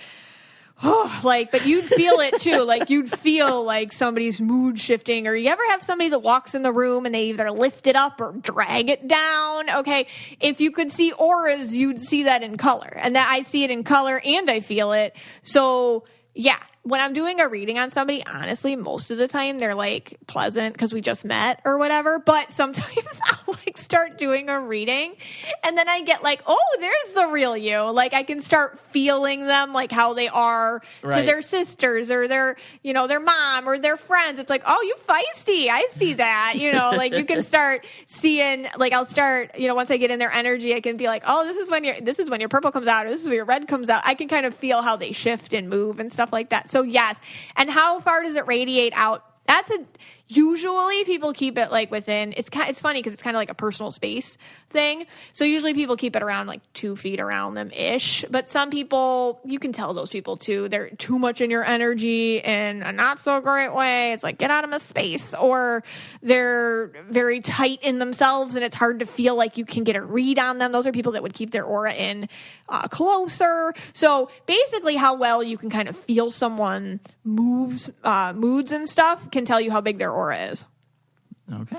But you'd feel it too. Like you'd feel like somebody's mood shifting, or you ever have somebody that walks in the room and they either lift it up or drag it down. Okay. If you could see auras, you'd see that in color, and that I see it in color and I feel it. So yeah, when I'm doing a reading on somebody, honestly, most of the time they're like pleasant because we just met or whatever. But sometimes I'll like start doing a reading and then I get like, oh, there's the real you. Like I can start feeling them, like how they are to their sisters or their mom or their friends. It's like, oh, you feisty. I see that, like you can start seeing, like I'll start, once I get in their energy, I can be like, oh, this is when your purple comes out, or this is when your red comes out. I can kind of feel how they shift and move and stuff like that. So yes. And how far does it radiate out? Usually people keep it like within, it's funny because it's kind of like a personal space thing. So usually people keep it around like 2 feet around them ish. But some people, you can tell those people too, they're too much in your energy in a not so great way. It's like, get out of my space. Or they're very tight in themselves and it's hard to feel like you can get a read on them. Those are people that would keep their aura in closer. So basically how well you can kind of feel someone moods and stuff can tell you how big their aura is. Okay.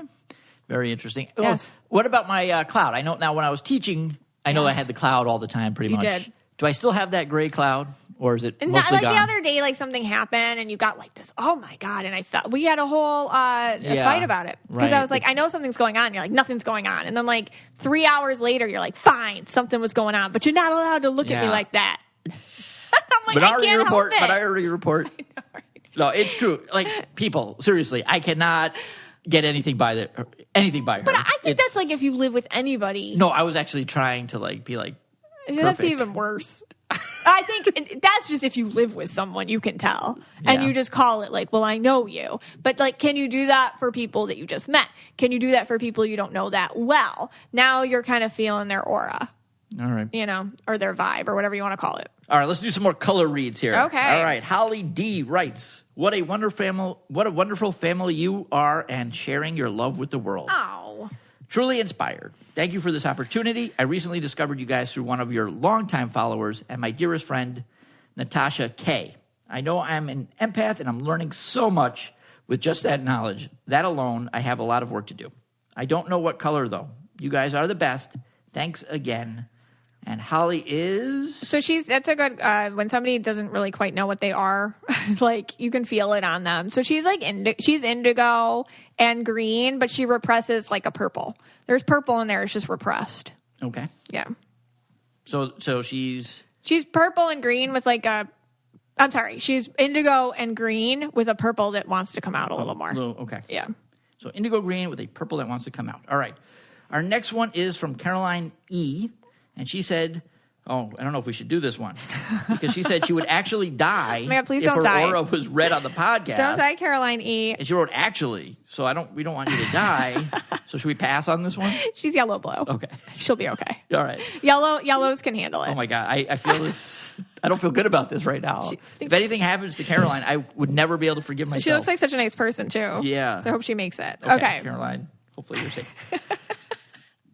Very interesting. Yes. What about my cloud? I know now when I was teaching, I know I had the cloud all the time pretty much. Did. Do I still have that gray cloud or is it mostly like gone? The other day, like something happened and you got like this, oh my God. And I felt, we had a whole fight about it. Because I was like, I know something's going on. You're like, nothing's going on. And then like 3 hours later, you're like, fine, something was going on. But you're not allowed to look at me like that. I'm like, I can't help it. Minority Report. I know, right? No, it's true. Like people, seriously, I cannot get anything by her. But I think that's like if you live with anybody. No, I was actually trying to be like. That's perfect. even worse. I think that's just if you live with someone, you can tell. And you just call it like, well, I know you. But like, can you do that for people that you just met? Can you do that for people you don't know that well? Now you're kind of feeling their aura. All right. Or their vibe or whatever you want to call it. All right, let's do some more color reads here. Okay. All right. Holly D writes, what a wonderful family you are and sharing your love with the world. Oh. Truly inspired. Thank you for this opportunity. I recently discovered you guys through one of your longtime followers and my dearest friend, Natasha K. I know I'm an empath and I'm learning so much with just that knowledge. That alone, I have a lot of work to do. I don't know what color, though. You guys are the best. Thanks again. And Holly is... So that's a good, when somebody doesn't really quite know what they are, like you can feel it on them. So she's like, she's indigo and green, but she represses like a purple. There's purple in there. It's just repressed. Okay. Yeah. So she's purple and green with like she's indigo and green with a purple that wants to come out a little more. Okay. Yeah. So indigo green with a purple that wants to come out. All right. Our next one is from Caroline E. And she said, I don't know if we should do this one. Because she said she would actually die please if don't her die. aura was read on the podcast. Don't die, Caroline E. And she wrote, actually. So we don't want you to die. So should we pass on this one? She's yellow blue. Okay. She'll be okay. All right. Yellows can handle it. Oh my God. I feel this. I don't feel good about this right now. If anything happens to Caroline, I would never be able to forgive myself. She looks like such a nice person too. Yeah. So I hope she makes it. Okay. Caroline, hopefully you're safe.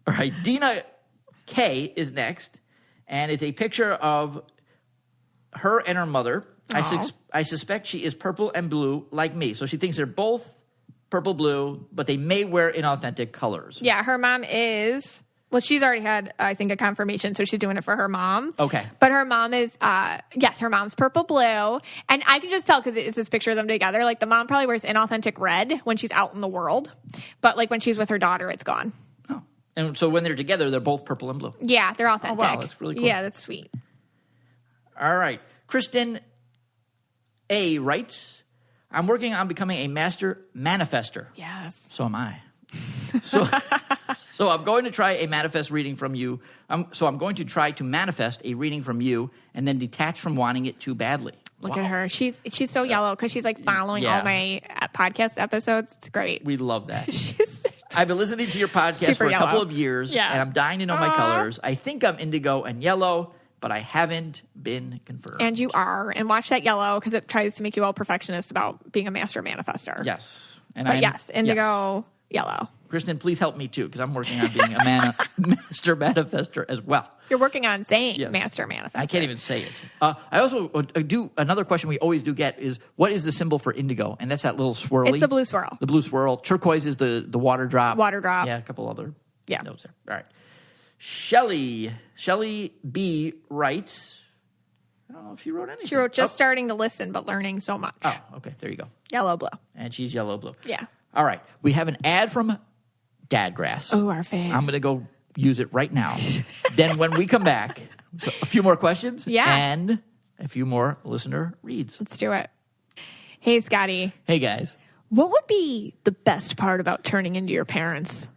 All right. Dina K is next. And it's a picture of her and her mother. I suspect she is purple and blue like me. So she thinks they're both purple blue, but they may wear inauthentic colors. Yeah, her mom is... Well, she's already had, I think, a confirmation, so she's doing it for her mom. Okay. But her mom is, her mom's purple blue. And I can just tell because it's this picture of them together. Like, the mom probably wears inauthentic red when she's out in the world. But, like, when she's with her daughter, it's gone. Oh. And so when they're together, they're both purple and blue. Yeah, they're authentic. Oh, wow, that's really cool. Yeah, that's sweet. All right. Kristen A. writes, I'm working on becoming a master manifester. Yes. So am I. So I'm going to try a manifest reading from you. I'm going to try to manifest a reading from you and then detach from wanting it too badly. Look at her. She's so yellow because she's like following all my podcast episodes. It's great. We love that. I've been listening to your podcast for a couple of years, and I'm dying to know my colors. I think I'm indigo and yellow, but I haven't been confirmed. And you are. And watch that yellow because it tries to make you all perfectionist about being a master manifester. Yes. Indigo, yellow. Kristen, please help me too, because I'm working on being a master manifester as well. You're working on saying master manifester. I can't even say it. I also do another question we always do get is, what is the symbol for indigo? And that's that little swirly. It's the blue swirl. The blue swirl. Turquoise is the water drop. Water drop. Yeah, a couple other notes there. All right. Shelley B. writes, I don't know if she wrote anything. She wrote starting to listen, but learning so much. Oh, okay. There you go. Yellow blue. And she's yellow blue. Yeah. All right. We have an ad from Dadgrass. Oh, our fave. I'm going to go use it right now. Then when we come back, a few more questions and a few more listener reads. Let's do it. Hey, Scotty. Hey, guys. What would be the best part about turning into your parents?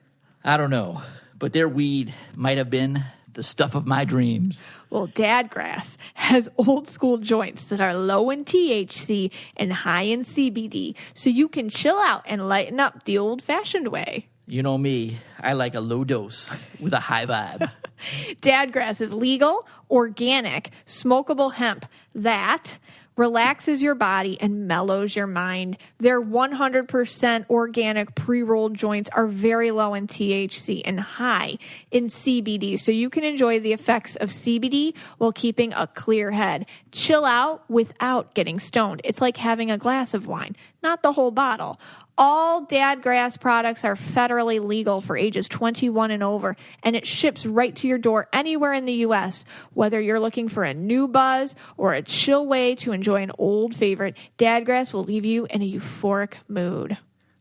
I don't know, but their weed might have been the stuff of my dreams. Well, Dadgrass has old school joints that are low in THC and high in CBD, so you can chill out and lighten up the old-fashioned way. You know me, I like a low dose with a high vibe. Dadgrass is legal, organic, smokable hemp that relaxes your body and mellows your mind. Their 100% organic pre-rolled joints are very low in THC and high in CBD, so you can enjoy the effects of CBD while keeping a clear head. Chill out without getting stoned. It's like having a glass of wine, not the whole bottle. All Dadgrass products are federally legal for ages 21 and over, and it ships right to your door anywhere in the U.S. Whether you're looking for a new buzz or a chill way to enjoy an old favorite, Dadgrass will leave you in a euphoric mood.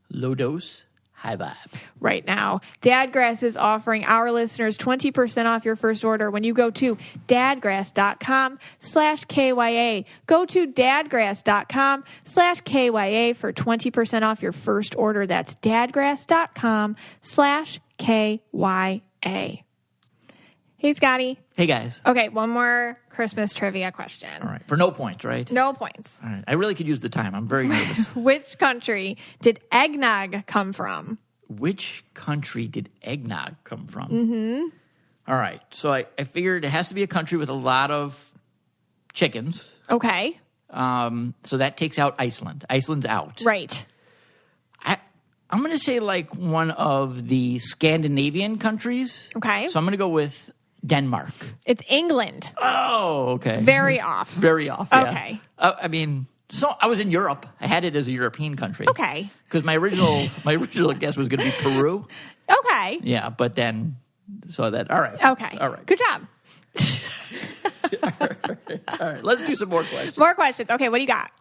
Low dose, high vibe. Right now, Dadgrass is offering our listeners 20% off your first order when you go to dadgrass.com/KYA. Go to dadgrass.com/KYA for 20% off your first order. That's dadgrass.com/KYA. Hey, Scotty. Hey, guys. Okay, one more Christmas trivia question. All right. For no points, right? No points. All right. I really could use the time. I'm very nervous. Which country did eggnog come from? Which country did eggnog come from? Mm-hmm. All right. So I figured it has to be a country with a lot of chickens. Okay. So that takes out Iceland. Iceland's out. Right. I'm going to say like one of the Scandinavian countries. Okay. So I'm going to go with Denmark. It's England. Oh, okay. Very off. Very off, yeah. Okay. I mean, so I was in Europe. I had it as a European country. Okay. Because my original guess was going to be Peru. Okay. Yeah, but then, so that, all right. Okay. All right. Good job. All right, let's do some more questions. More questions. Okay, what do you got?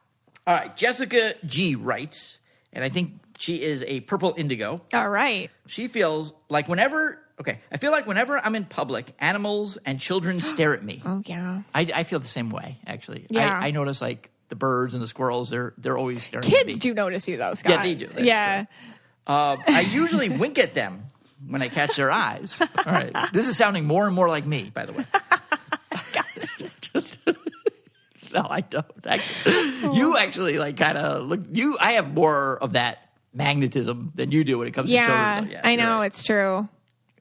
All right, Jessica G writes, and I think she is a purple indigo. All right. She feels like I feel like whenever I'm in public, animals and children stare at me. Oh, yeah. I feel the same way, actually. Yeah. I notice, like, the birds and the squirrels, they're always staring at me. Kids do notice you, though, Scott. Yeah, they do. That's true. I usually wink at them when I catch their eyes. All right. This is sounding more and more like me, by the way. No, I don't. Actually. You actually, like, kind of look. I have more of that magnetism than you do when it comes to children. Yeah, I know. Right. It's true.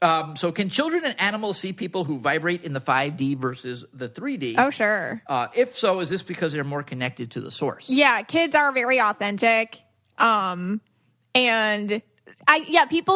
So can children and animals see people who vibrate in the 5D versus the 3D? Oh, sure. If so, is this because they're more connected to the source? Yeah, kids are very authentic. People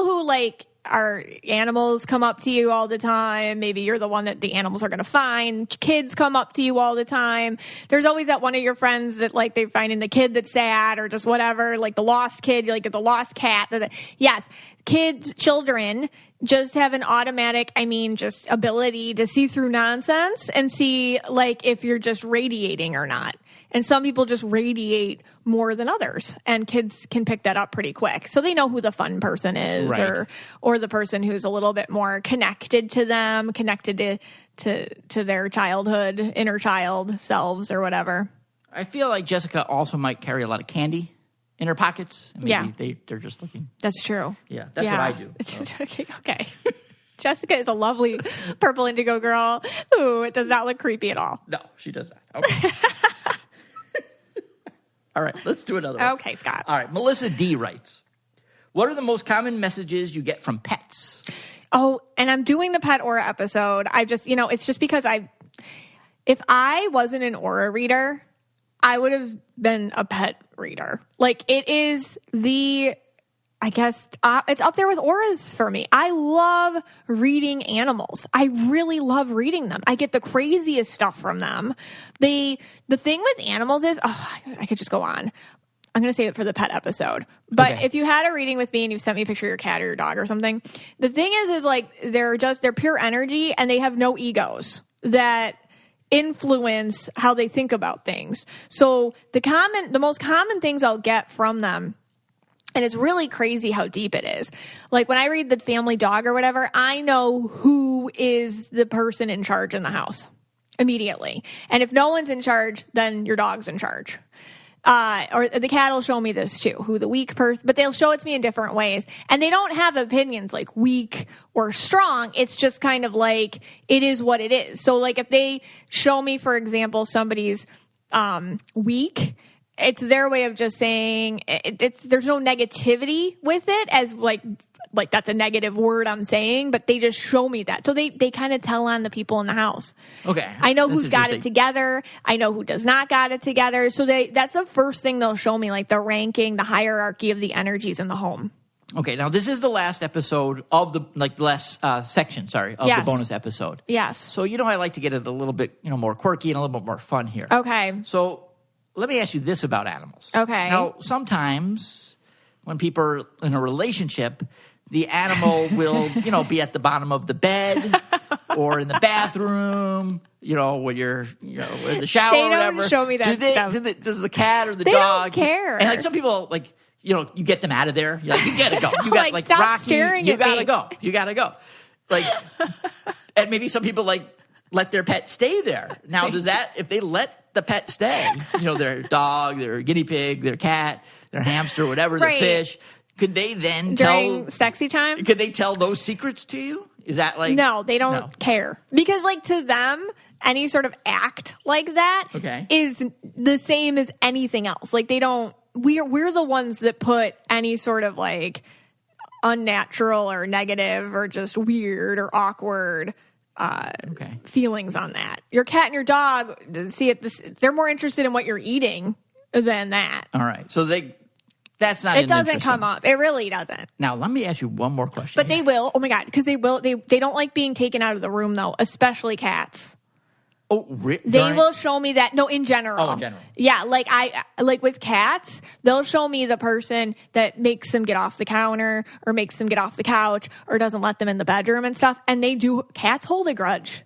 who, like, are animals come up to you all the time. Maybe you're the one that the animals are going to find. Kids come up to you all the time. There's always that one of your friends that, like, they find in the kid that's sad or just whatever, like the lost kid, like the lost cat. Yes, children just have an automatic, just ability to see through nonsense and see, like, if you're just radiating or not. And some people just radiate more than others, and kids can pick that up pretty quick. So they know who the fun person is, right, or the person who's a little bit more connected to them, connected to their childhood, inner child selves or whatever. I feel like Jessica also might carry a lot of candy in her pockets. Maybe they're just looking. That's true. Yeah, that's what I do. So. Okay. Jessica is a lovely purple indigo girl who it does not look creepy at all. No, she does not. Okay. All right, let's do another one. Okay, Scott. All right, Melissa D writes, what are the most common messages you get from pets? Oh, and I'm doing the pet aura episode. I just, it's just because if I wasn't an aura reader, I would have been a pet reader. Like, it is it's up there with auras for me. I love reading animals. I really love reading them. I get the craziest stuff from them. The thing with animals is, I could just go on. I'm going to save it for the pet episode. But okay, if you had a reading with me and you sent me a picture of your cat or your dog or something, the thing is like, they're pure energy and they have no egos that influence how they think about things. So the most common things I'll get from them, and it's really crazy how deep it is. Like, when I read the family dog or whatever, I know who is the person in charge in the house immediately. And if no one's in charge, then your dog's in charge. Or the cat will show me this too, who the weak person, but they'll show it to me in different ways. And they don't have opinions like weak or strong. It's just kind of like, it is what it is. So, like, if they show me, for example, somebody's weak, it's their way of just saying there's no negativity with it as like that's a negative word I'm saying, but they just show me that. So they kind of tell on the people in the house. Okay. I know who's got it together. I know who does not got it together. So that's the first thing they'll show me, like the ranking, the hierarchy of the energies in the home. Okay. Now, this is the last episode of the last section, the bonus episode. Yes. So, I like to get it a little bit, more quirky and a little bit more fun here. Okay. So, let me ask you this about animals. Okay. Now, sometimes when people are in a relationship, the animal will, be at the bottom of the bed or in the bathroom, when you're, in the shower or whatever. They don't show me that stuff. Does the cat or the dog? They don't care. And, some people, you get them out of there. You're like, you gotta go. You got stop Rocky, staring you at gotta me. go. You gotta go. And maybe some people, let their pet stay there. Now, if they let the pet stay, their dog, their guinea pig, their cat, their hamster, whatever, their fish, could they then during sexy time? Could they tell those secrets to you? Is that no, they don't care, because to them, any sort of act like that is the same as anything else. They don't. We're the ones that put any sort of unnatural or negative or just weird or awkward feelings on that. Your cat and your dog they're more interested in what you're eating than that. All right. So that's not it doesn't come up. It really doesn't. Now, let me ask you one more question. But they will. Oh my God. Because they will. They don't like being taken out of the room though, especially cats. Oh, really? They will show me that. No, in general. Oh, in general. Yeah, with cats, they'll show me the person that makes them get off the counter or makes them get off the couch or doesn't let them in the bedroom and stuff. And cats hold a grudge.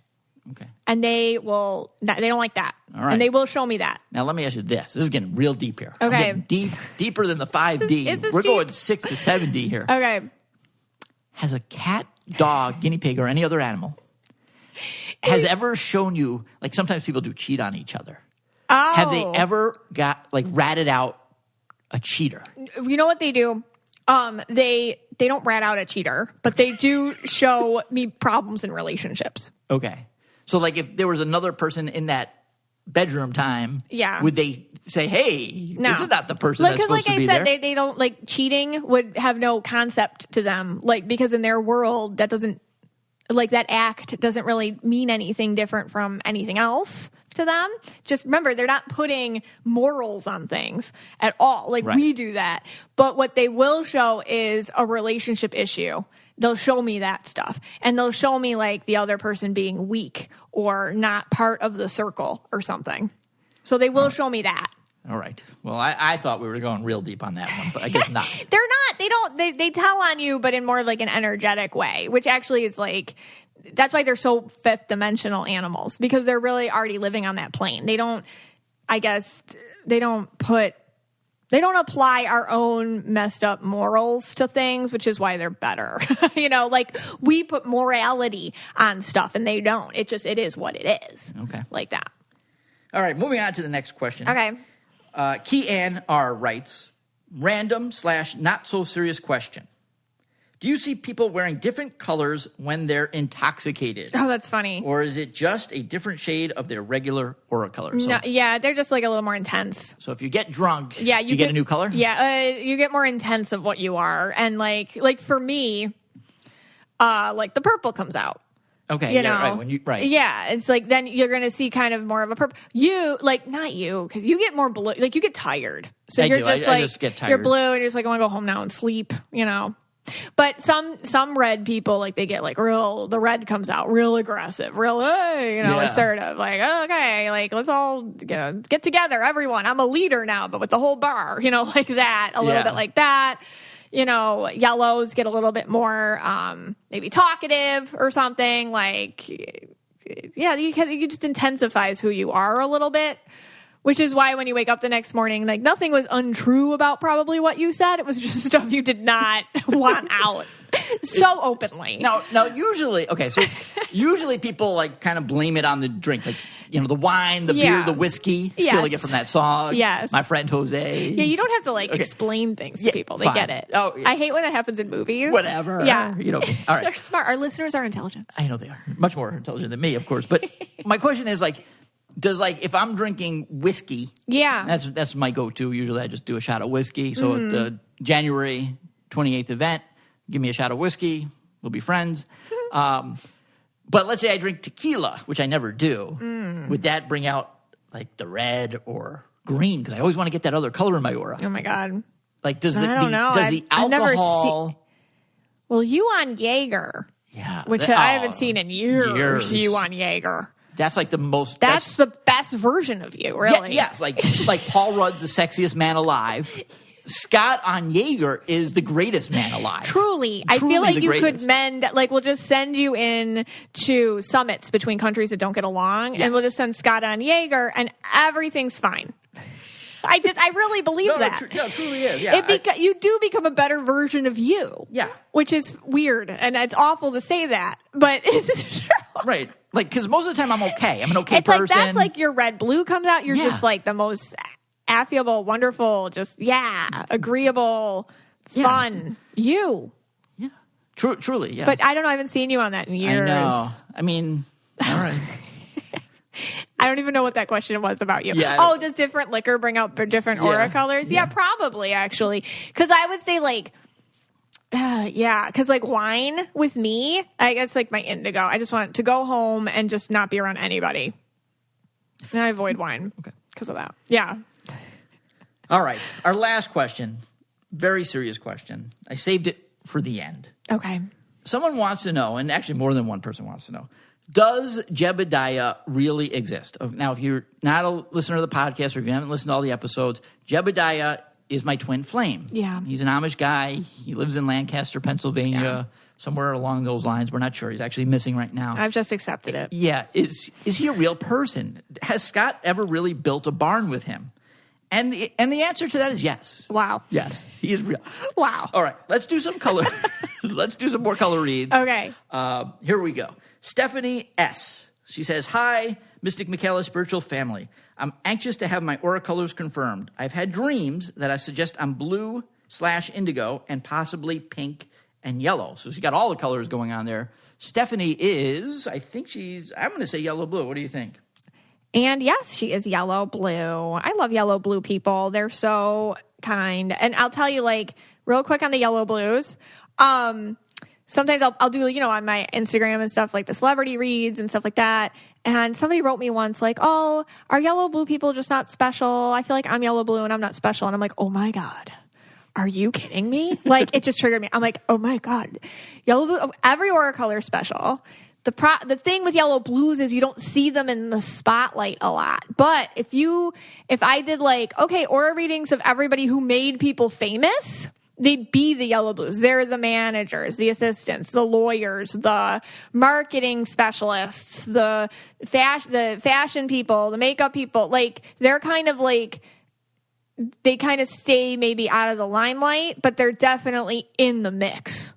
Okay. And they don't like that. All right. And they will show me that. Now, let me ask you this. This is getting real deep here. Okay. I'm getting deeper than the 5D. We're going 6 to 7D here. Okay. Has a cat, dog, guinea pig, or any other animal has ever shown you, like sometimes people do cheat on each other. Oh. Have they ever ratted out a cheater? You know what they do? They don't rat out a cheater, but they do show me problems in relationships. Okay. So like if there was another person in that bedroom time, would they say, hey, this is not the person that's supposed to be there? Because like I said, they don't, like, cheating would have no concept to them. Like, because in their world, that doesn't, like, that act doesn't really mean anything different from anything else to them. Just remember, they're not putting morals on things at all. Like, we do that. But what they will show is a relationship issue. They'll show me that stuff. And they'll show me, like, the other person being weak or not part of the circle or something. So they will show me that. All right. Well, I thought we were going real deep on that one, but I guess not. They're not. They don't. They tell on you, but in more of like an energetic way, which actually is like, that's why they're so fifth dimensional animals, because they're really already living on that plane. They don't, I guess, they don't apply our own messed up morals to things, which is why they're better. Like we put morality on stuff and they don't. It is what it is. Okay. Like that. All right. Moving on to the next question. Okay. Key Ann R writes, random / not so serious question. Do you see people wearing different colors when they're intoxicated? Oh, that's funny. Or is it just a different shade of their regular aura color? So, no, yeah, they're just like a little more intense. So if you get drunk, do you get a new color? Yeah, you get more intense of what you are. And like for me, like the purple comes out. Okay, right. Yeah, it's like then you're going to see kind of more of a purple. You, like, not you, because you get more blue. Like, you get tired. So you're just like, I just get tired. You're blue and you're just like, I want to go home now and sleep, But some red people, like, they get like the red comes out real aggressive, real, assertive. Like, okay, like, let's all get together, everyone. I'm a leader now, but with the whole bar, like that, a little bit like that. Yellows get a little bit more maybe talkative or something. Like, you just intensifies who you are a little bit, which is why when you wake up the next morning, like nothing was untrue about probably what you said. It was just stuff you did not want out so openly. Now, usually people like kind of blame it on the drink, like, the wine, the beer, the whiskey, stealing it from that song. Yes. My Friend Jose. Yeah, you don't have to explain things to people. They get it. Oh, yeah. I hate when it happens in movies. Whatever. Yeah. All right. They're smart. Our listeners are intelligent. I know they are. Much more intelligent than me, of course. But my question is if I'm drinking whiskey, that's my go-to. Usually I just do a shot of whiskey. So at the January 28th event, give me a shot of whiskey. We'll be friends. But let's say I drink tequila, which I never do. Would that bring out like the red or green? Because I always want to get that other color in my aura. Oh my God! Like does the alcohol? Well, you on Jaeger? Yeah, which I haven't seen in years. You on Jaeger? That's like the most. That's the best version of you, really. Yeah, yes, like Paul Rudd's the sexiest man alive. Scott on Jaeger is the greatest man alive. Truly. I feel like you could we'll just send you in to summits between countries that don't get along, and we'll just send Scott on Jaeger, and everything's fine. I really believe that. It truly is. Yeah, you do become a better version of you. Yeah. Which is weird, and it's awful to say that, but it's true. Right. Like, because most of the time I'm okay. I'm an okay person. Like, that's like your red blue comes out. You're just like the most affable, wonderful, just, agreeable, fun. You. Yeah. Truly, yeah. But I don't know. I haven't seen you on that in years. I know. I mean, all right. I don't even know what that question was about you. Yeah, does different liquor bring out different aura colors? Yeah, probably, actually. Because I would say, because wine with me, I guess my indigo. I just want to go home and just not be around anybody. And I avoid wine because of that. Yeah. All right. Our last question, very serious question. I saved it for the end. Okay. Someone wants to know, and actually more than one person wants to know, does Jebediah really exist? Now, if you're not a listener to the podcast or if you haven't listened to all the episodes, Jebediah is my twin flame. Yeah. He's an Amish guy. He lives in Lancaster, Pennsylvania. somewhere along those lines. We're not sure. He's actually missing right now. I've just accepted it. Yeah. Is he a real person? Has Scott ever really built a barn with him? And the answer to that is yes. Wow. Yes, he is real. Wow. All right, let's do some color. Let's do some more color reads. Okay. Here we go. Stephanie S. She says, "Hi, Mystic Michaela spiritual family. I'm anxious to have my aura colors confirmed. I've had dreams that I suggest I'm blue/indigo and possibly pink and yellow." So she got all the colors going on there. Stephanie is, I'm going to say yellow blue. What do you think? And yes, she is yellow blue. I love yellow blue people. They're so kind. And I'll tell you, like, real quick on the yellow blues. Sometimes I'll do, on my Instagram and stuff, like the celebrity reads and stuff like that. And somebody wrote me once, like, "Oh, are yellow blue people just not special? I feel like I'm yellow blue and I'm not special." And I'm like, oh my God, are you kidding me? Like, it just triggered me. I'm like, oh my God, yellow blue, every aura color is special. The thing with yellow blues is you don't see them in the spotlight a lot. But if I did aura readings of everybody who made people famous, they'd be the yellow blues. They're the managers, the assistants, the lawyers, the marketing specialists, the fashion people, the makeup people. Like, they're kind of they kind of stay maybe out of the limelight, but they're definitely in the mix.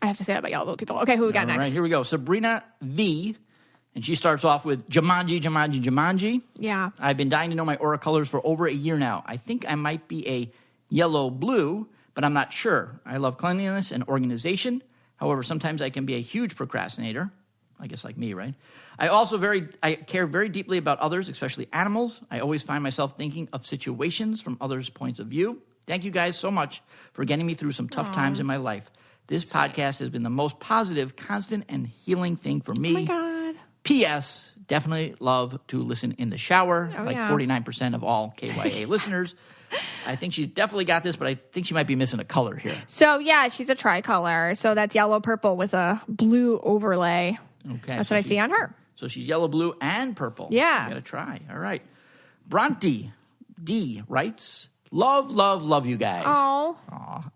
I have to say that about yellow people. Okay, who we got next? All right, here we go. Sabrina V. And she starts off with Jumanji. Yeah. "I've been dying to know my aura colors for over a year now. I think I might be a yellow-blue, but I'm not sure. I love cleanliness and organization. However, sometimes I can be a huge procrastinator." I guess like me, right? I care very deeply about others, especially animals. I always find myself thinking of situations from others' points of view. Thank you guys so much for getting me through some tough times in my life. This podcast has been the most positive, constant, and healing thing for me. Oh, my God. P.S. Definitely love to listen in the shower, 49% of all KYA listeners. I think she's definitely got this, but I think she might be missing a color here. So, yeah, she's a tricolor. So that's yellow-purple with a blue overlay. Okay. That's what I see on her. So she's yellow, blue, and purple. Yeah. Got to try. All right. Bronte D writes, love you guys. Oh.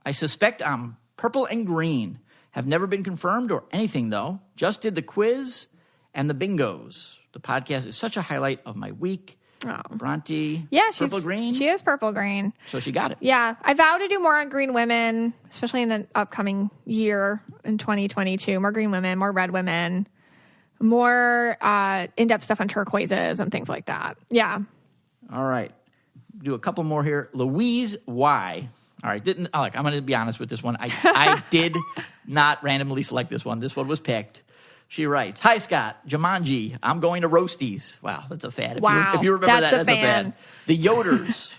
I suspect I'm purple and green. Have never been confirmed or anything, though. Just did the quiz and the bingos. The podcast is such a highlight of my week. Oh. Bronte, yeah, purple green. She is purple green. So she got it. Yeah, I vow to do more on green women, especially in the upcoming year in 2022. More green women, more red women, more in-depth stuff on turquoises and things like that. Yeah. All right. Do a couple more here. Louise Y. All right. I'm going to be honest with this one. I did not randomly select this one. This one was picked. She writes, "Hi, Scott. Jumanji. I'm going to Roasties." Wow, that's a fad. Wow, if you remember that's a fad. The Yoders.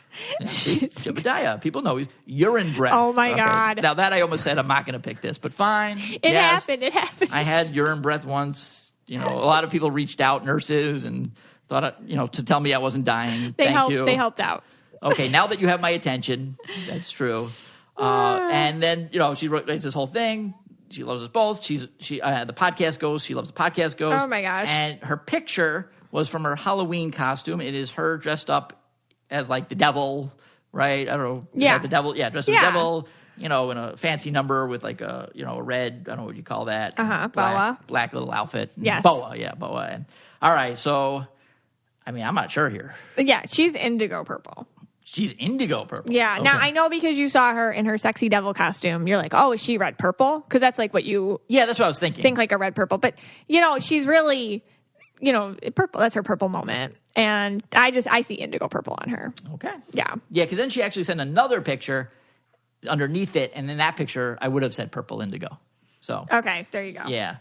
Jebediah. People know he's urine breath. Oh, my God. Now, that I almost said I'm not going to pick this, but fine. It happened. I had urine breath once. A lot of people reached out, nurses, and thought, to tell me I wasn't dying. Thank you. They helped out. Okay, now that you have my attention, that's true. And then, she writes this whole thing. She loves us both. The podcast goes. She loves the podcast goes. Oh, my gosh. And her picture was from her Halloween costume. It is her dressed up as, like, the devil, right? I don't know. Yeah. The devil. Yeah, dressed as the devil, in a fancy number with, like, a red, I don't know what you call that. Boa. Black little outfit. Yes. Boa. And, all right, so, I'm not sure here. Yeah, she's indigo purple. She's indigo purple. Yeah. Okay. Now, I know because you saw her in her sexy devil costume, you're like, oh, is she red purple? Because that's like what you... Yeah, that's what I was thinking. Think like a red purple. But, she's really, purple. That's her purple moment. And I see indigo purple on her. Okay. Yeah. Yeah, because then she actually sent another picture underneath it. And in that picture, I would have said purple indigo. So... Okay, there you go. Yeah.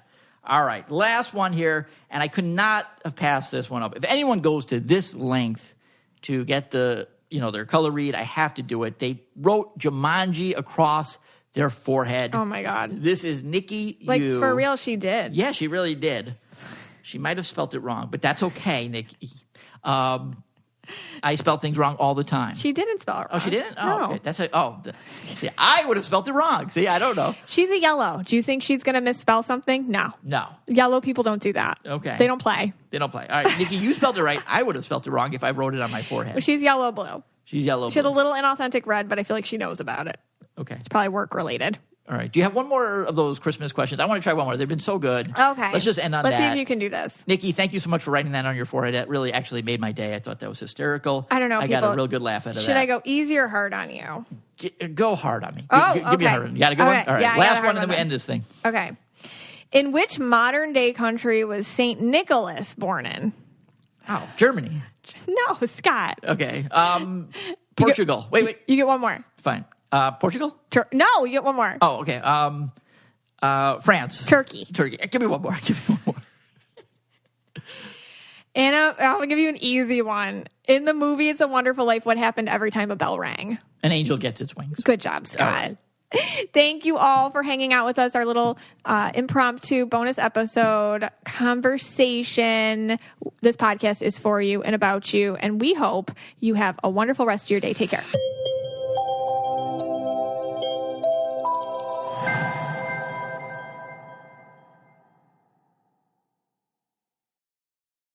All right. Last one here. And I could not have passed this one up. If anyone goes to this length to get their color read, I have to do it. They wrote Jumanji across their forehead. Oh, my God. This is Nikki Yu. Like, for real, she did. Yeah, she really did. She might have spelt it wrong, but that's okay, Nikki. I spell things wrong all the time. She didn't spell it wrong. Oh, she didn't? Oh, no. okay. That's see, I would have spelt it wrong. See, I don't know. She's a yellow. Do you think she's going to misspell something? No. Yellow people don't do that. Okay. They don't play. All right, Nikki, you spelled it right. I would have spelled it wrong if I wrote it on my forehead. Well, she's yellow-blue. She's yellow-blue. She had a little inauthentic red, but I feel like she knows about it. Okay. It's probably work-related. All right. Do you have one more of those Christmas questions? I want to try one more. They've been so good. Okay. Let's just end on Let's that. see if you can do this. Nikki, thank you so much for writing that on your forehead. That really actually made my day. I thought that was hysterical. I don't know. I got a real good laugh out of that. Should I go easy or hard on you? Go hard on me. Give me a hard one. You got a good one? All right. Yeah, last one, and then we end this thing. Okay. In which modern-day country was St. Nicholas born in? Oh, Germany. No, Scott. Okay. Portugal. Wait. You get one more. Fine. Portugal? No, you get one more. Oh, okay. France. Turkey. Give me one more. Anna, I'll give you an easy one. In the movie It's a Wonderful Life, what happened every time a bell rang? An angel gets its wings. Good job, Scott. Thank you all for hanging out with us. Our little impromptu bonus episode conversation. This podcast is for you and about you, and we hope you have a wonderful rest of your day. Take care.